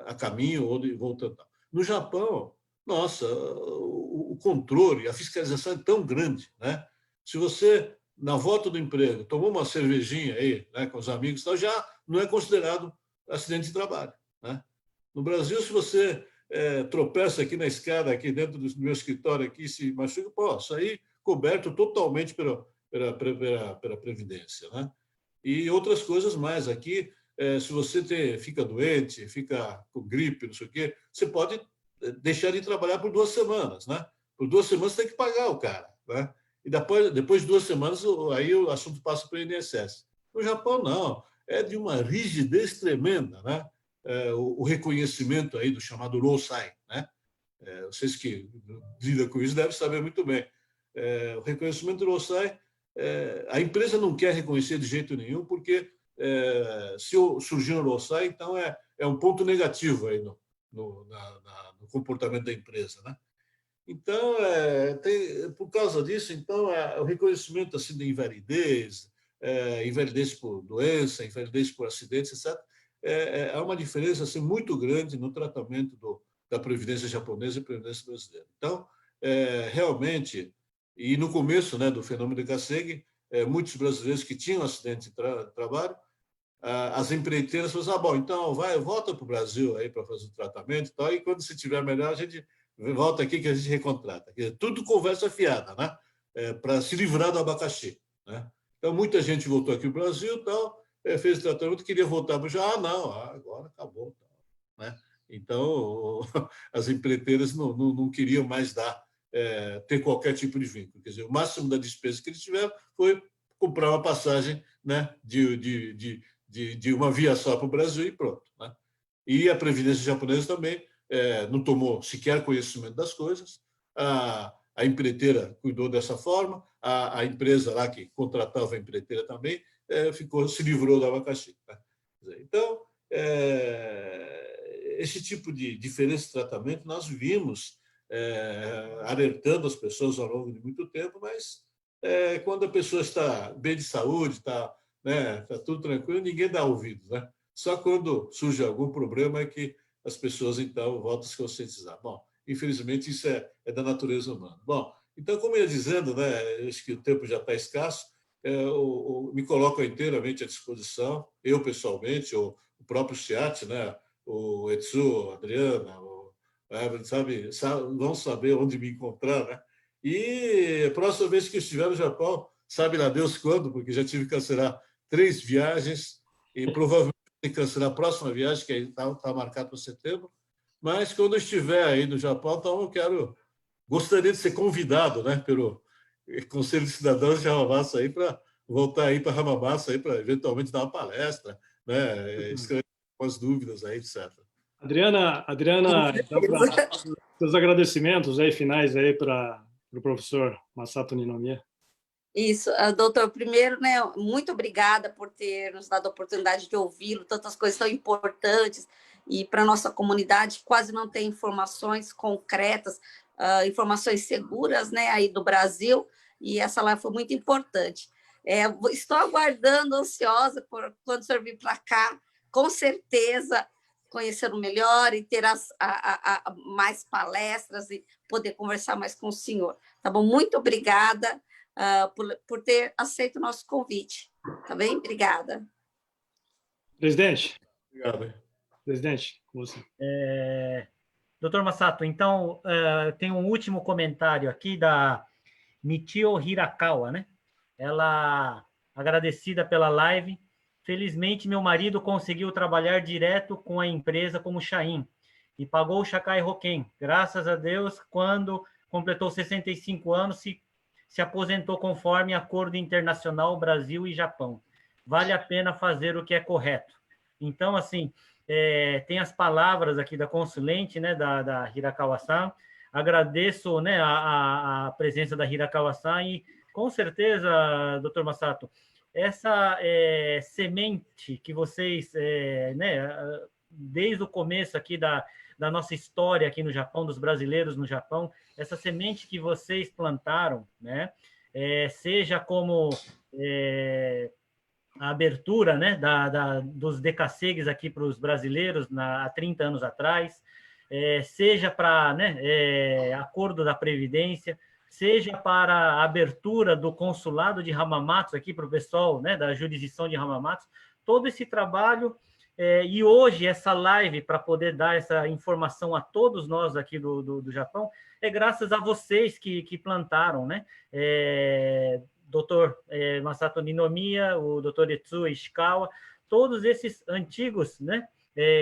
a caminho ou voltando. No Japão, nossa, o controle, a fiscalização é tão grande, né? Se você, na volta do emprego, tomou uma cervejinha aí, né, com os amigos, então já não é considerado acidente de trabalho, né? No Brasil, se você tropeça aqui na escada, aqui dentro do meu escritório, aqui, se machuca, pô, isso aí coberto totalmente pela Previdência, né? E outras coisas mais. Aqui, se você fica doente, fica com gripe, não sei o quê, você pode deixar de trabalhar por 2 semanas, né? Por 2 semanas você tem que pagar o cara, né? E depois de 2 semanas, aí o assunto passa para o INSS. No Japão, não. É de uma rigidez tremenda, né? O reconhecimento aí do chamado Rosai, né? Vocês que lidam com isso devem saber muito bem. O reconhecimento do Rosai, a empresa não quer reconhecer de jeito nenhum, porque se surgir um ROSAI, então é um ponto negativo aí no comportamento da empresa, né? Então, por causa disso, então, o reconhecimento assim, de invalidez, invalidez por doença, invalidez por acidentes, etc., há uma diferença assim, muito grande no tratamento da Previdência japonesa e Previdência brasileira. Então, realmente, e no começo, né, do fenômeno de Kasegi, muitos brasileiros que tinham acidente de trabalho, as empreiteiras falaram, bom, então volta para o Brasil aí para fazer o tratamento e tal, e quando se tiver melhor, a gente volta aqui que a gente recontrata. Quer dizer, tudo conversa fiada, né? Para se livrar do abacaxi, né? Então, muita gente voltou aqui para o Brasil e tal, fez o tratamento, queria voltar para o Brasil. Não, agora acabou. Né? Então, as empreiteiras não queriam mais ter qualquer tipo de vínculo. Quer dizer, o máximo da despesa que eles tiveram foi comprar uma passagem, né, de uma via só para o Brasil e pronto. Né? E a Previdência japonesa também não tomou sequer conhecimento das coisas, a empreiteira cuidou dessa forma, a empresa lá que contratava a empreiteira também se livrou do abacaxi. Né? Então, esse tipo de diferença de tratamento nós vimos alertando as pessoas ao longo de muito tempo, mas quando a pessoa está bem de saúde, está, né, tudo tranquilo, ninguém dá ouvido. Né? Só quando surge algum problema é que as pessoas, então, voltam a se conscientizar. Bom, infelizmente, isso é da natureza humana. Bom, então, como eu ia dizendo, né, acho que o tempo já está escasso, me coloco inteiramente à disposição, eu pessoalmente, o próprio SEAT, né, o Etsu, a Adriana, vão saber onde me encontrar, né? E a próxima vez que estiver no Japão, sabe lá Deus quando, porque já tive que cancelar 3 viagens e provavelmente tem que cancelar a próxima viagem, que está marcada para setembro. Mas quando eu estiver aí no Japão, então gostaria de ser convidado, né, pelo Conselho de Cidadãos de Hamamatsu aí para voltar aí para Hamamatsu aí para eventualmente dar uma palestra, né, esclarecer as dúvidas aí, etc. Adriana, então, seus agradecimentos aí finais aí para o professor Masato Ninomiya. Isso, doutor, primeiro, né, muito obrigada por ter nos dado a oportunidade de ouvi-lo, tantas coisas tão importantes, e para a nossa comunidade quase não tem informações concretas, informações seguras, né, aí do Brasil, e essa live foi muito importante. Estou aguardando, ansiosa, por quando o senhor vir para cá, com certeza, conhecendo melhor e ter mais palestras e poder conversar mais com o senhor. Tá bom? Muito obrigada por ter aceito o nosso convite. Tá bem? Obrigada. Presidente. Obrigado. Presidente, com você. Doutor Masato, então, tem um último comentário aqui da Michio Hirakawa, né? Ela, agradecida pela live, felizmente meu marido conseguiu trabalhar direto com a empresa como Shain e pagou o Shakai Hoken. Graças a Deus, quando completou 65 anos, se aposentou conforme acordo internacional Brasil e Japão. Vale a pena fazer o que é correto. Então, assim, tem as palavras aqui da consulente, né, da Hirakawa-san. Agradeço, né, a presença da Hirakawa-san e, com certeza, doutor Masato, essa semente que vocês, né, desde o começo aqui da nossa história aqui no Japão, dos brasileiros no Japão, essa semente que vocês plantaram, né, seja como a abertura, né, dos decacegues aqui para os brasileiros há 30 anos atrás, seja para, né, acordo da Previdência, seja para a abertura do consulado de Hamamatsu aqui para o pessoal, né, da jurisdição de Hamamatsu, todo esse trabalho, e hoje essa live para poder dar essa informação a todos nós aqui do Japão, é graças a vocês que plantaram, né? Dr. Masato Ninomiya, o Dr. Etsuo Ishikawa, todos esses antigos, né,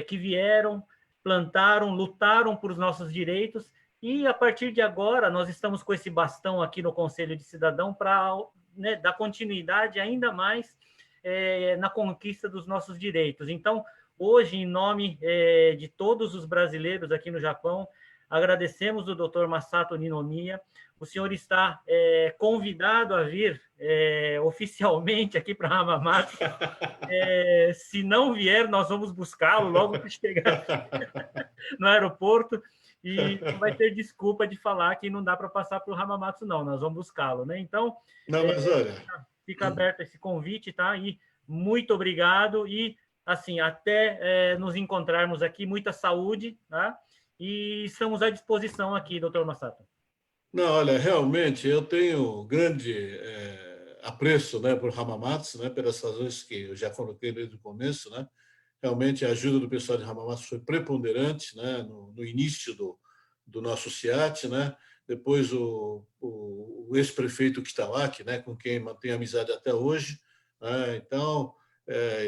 que vieram, plantaram, lutaram por os nossos direitos, e a partir de agora nós estamos com esse bastão aqui no Conselho de Cidadão para, né, dar continuidade ainda mais na conquista dos nossos direitos. Então, hoje, em nome de todos os brasileiros aqui no Japão, agradecemos o Dr. Masato Ninomiya. O senhor está convidado a vir oficialmente aqui para Hamamatsu. Se não vier, nós vamos buscá-lo logo que chegar no aeroporto. E não vai ter desculpa de falar que não dá para passar para o Hamamatsu, não. Nós vamos buscá-lo, né? Então, não, mas olha, fica aberto esse convite, tá? E muito obrigado e, assim, até nos encontrarmos aqui. Muita saúde, tá? E estamos à disposição aqui, Dr. Masato. não, olha, realmente eu tenho grande apreço, né, por Hamamatsu, né, pelas razões que eu já coloquei desde o começo, né? Realmente a ajuda do pessoal de Hamamatsu foi preponderante, né, no início do nosso SIAT, né? Depois o ex-prefeito Kitawaki, né, com quem mantenho amizade até hoje, né? Então,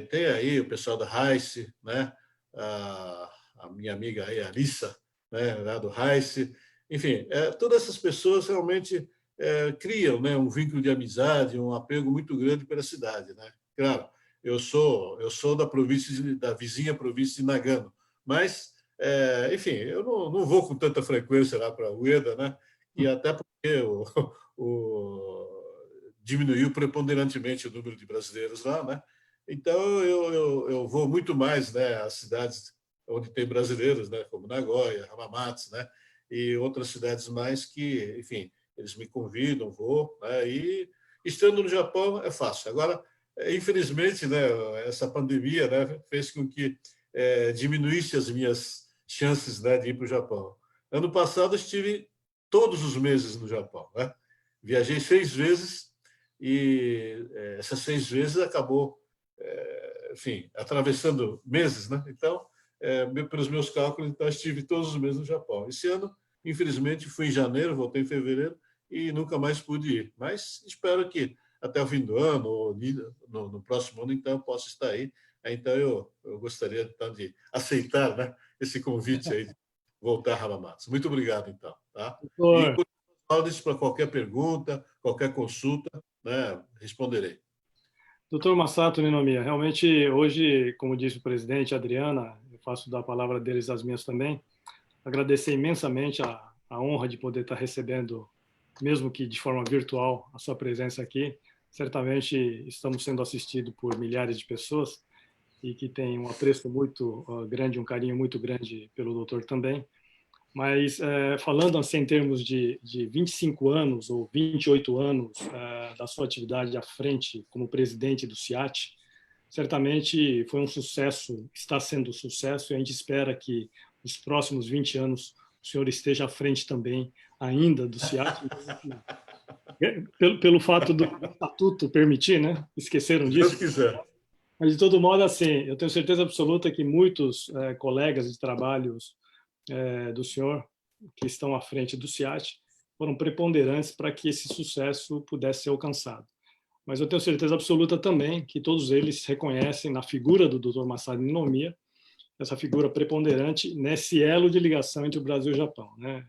tem aí o pessoal da Heiss, né? A minha amiga aí, a Alissa, né, lá do Heiss. Enfim, todas essas pessoas realmente criam, né, um vínculo de amizade, um apego muito grande pela cidade, né? Claro, eu sou da vizinha província de Nagano, mas, enfim, eu não vou com tanta frequência lá para Ueda, né? E até porque diminuiu preponderantemente o número de brasileiros lá, né? Então eu vou muito mais, né, às cidades onde tem brasileiros, né, como Nagoya, Hamamatsu, né? E outras cidades mais que, enfim, eles me convidam, vou, né? E estando no Japão é fácil. Agora, infelizmente, né, essa pandemia, né, fez com que diminuísse as minhas chances, né, de ir para o Japão. Ano passado estive todos os meses no Japão, né? Viajei 6 vezes e essas 6 vezes acabou, enfim, atravessando meses, né? Então, pelos meus cálculos, então, estive todos os meses no Japão. Esse ano, infelizmente, fui em janeiro, voltei em fevereiro e nunca mais pude ir. Mas espero que até o fim do ano ou no próximo ano, então, eu possa estar aí. Então, eu gostaria então, de aceitar, né, esse convite aí de voltar a Hamamatsu. Muito obrigado, então. Tá? E para qualquer pergunta, qualquer consulta, né, responderei. Doutor Masato Ninomiya, realmente hoje, como disse o presidente, Adriana, eu faço da palavra deles as minhas também, agradecer imensamente a honra de poder estar recebendo, mesmo que de forma virtual, a sua presença aqui. Certamente estamos sendo assistidos por milhares de pessoas e que tem um apreço muito grande, um carinho muito grande pelo doutor também. Mas, falando assim em termos de 25 anos ou 28 anos da sua atividade à frente como presidente do SIAT, certamente foi um sucesso, está sendo um sucesso, e a gente espera que nos próximos 20 anos o senhor esteja à frente também ainda do SIAT, pelo fato do estatuto permitir, né? Esqueceram disso? Se Deus quiser. Mas, de todo modo, assim, eu tenho certeza absoluta que muitos colegas de trabalhos do senhor, que estão à frente do SIAT, foram preponderantes para que esse sucesso pudesse ser alcançado. Mas eu tenho certeza absoluta também que todos eles reconhecem na figura do Dr. Masato Ninomiya essa figura preponderante nesse elo de ligação entre o Brasil e o Japão, né?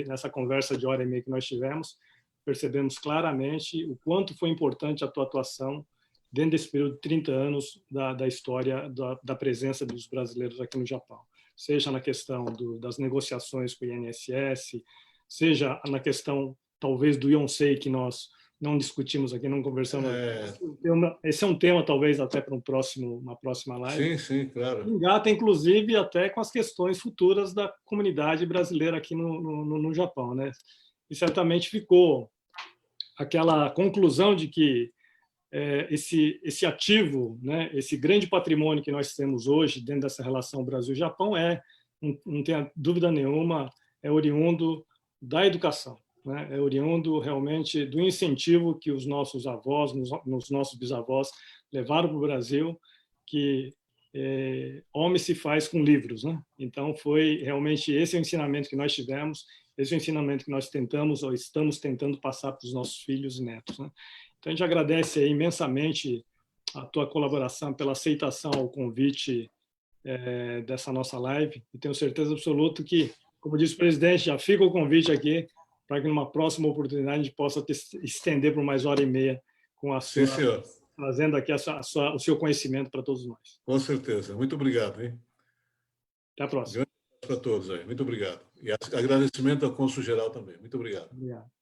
Nessa conversa de hora e meia que nós tivemos, percebemos claramente o quanto foi importante a tua atuação dentro desse período de 30 anos da história da presença dos brasileiros aqui no Japão, seja na questão das negociações com o INSS, seja na questão, talvez, do Yonsei, que nós não discutimos aqui, não conversamos. Esse é um tema, talvez, até para uma próxima live. Sim, sim, claro. Engata, inclusive, até com as questões futuras da comunidade brasileira aqui no Japão, né? E certamente ficou aquela conclusão de que esse ativo, né, esse grande patrimônio que nós temos hoje dentro dessa relação Brasil-Japão não tem dúvida nenhuma, é oriundo da educação, né? É oriundo realmente do incentivo que os nossos avós, nos nossos bisavós levaram para o Brasil, que homem se faz com livros, né? Então foi realmente esse o ensinamento que nós tivemos, esse é o ensinamento que nós tentamos ou estamos tentando passar para os nossos filhos e netos, né? Então, a gente agradece aí imensamente a tua colaboração pela aceitação ao convite dessa nossa live, e tenho certeza absoluta que, como disse o presidente, já fica o convite aqui para que numa próxima oportunidade a gente possa estender por mais hora e meia com a sua, trazendo aqui o seu conhecimento para todos nós. Com certeza. Muito obrigado, hein? Até a próxima. para todos aí. Muito obrigado. E agradecimento ao cônsul-geral também. Muito obrigado. Obrigado.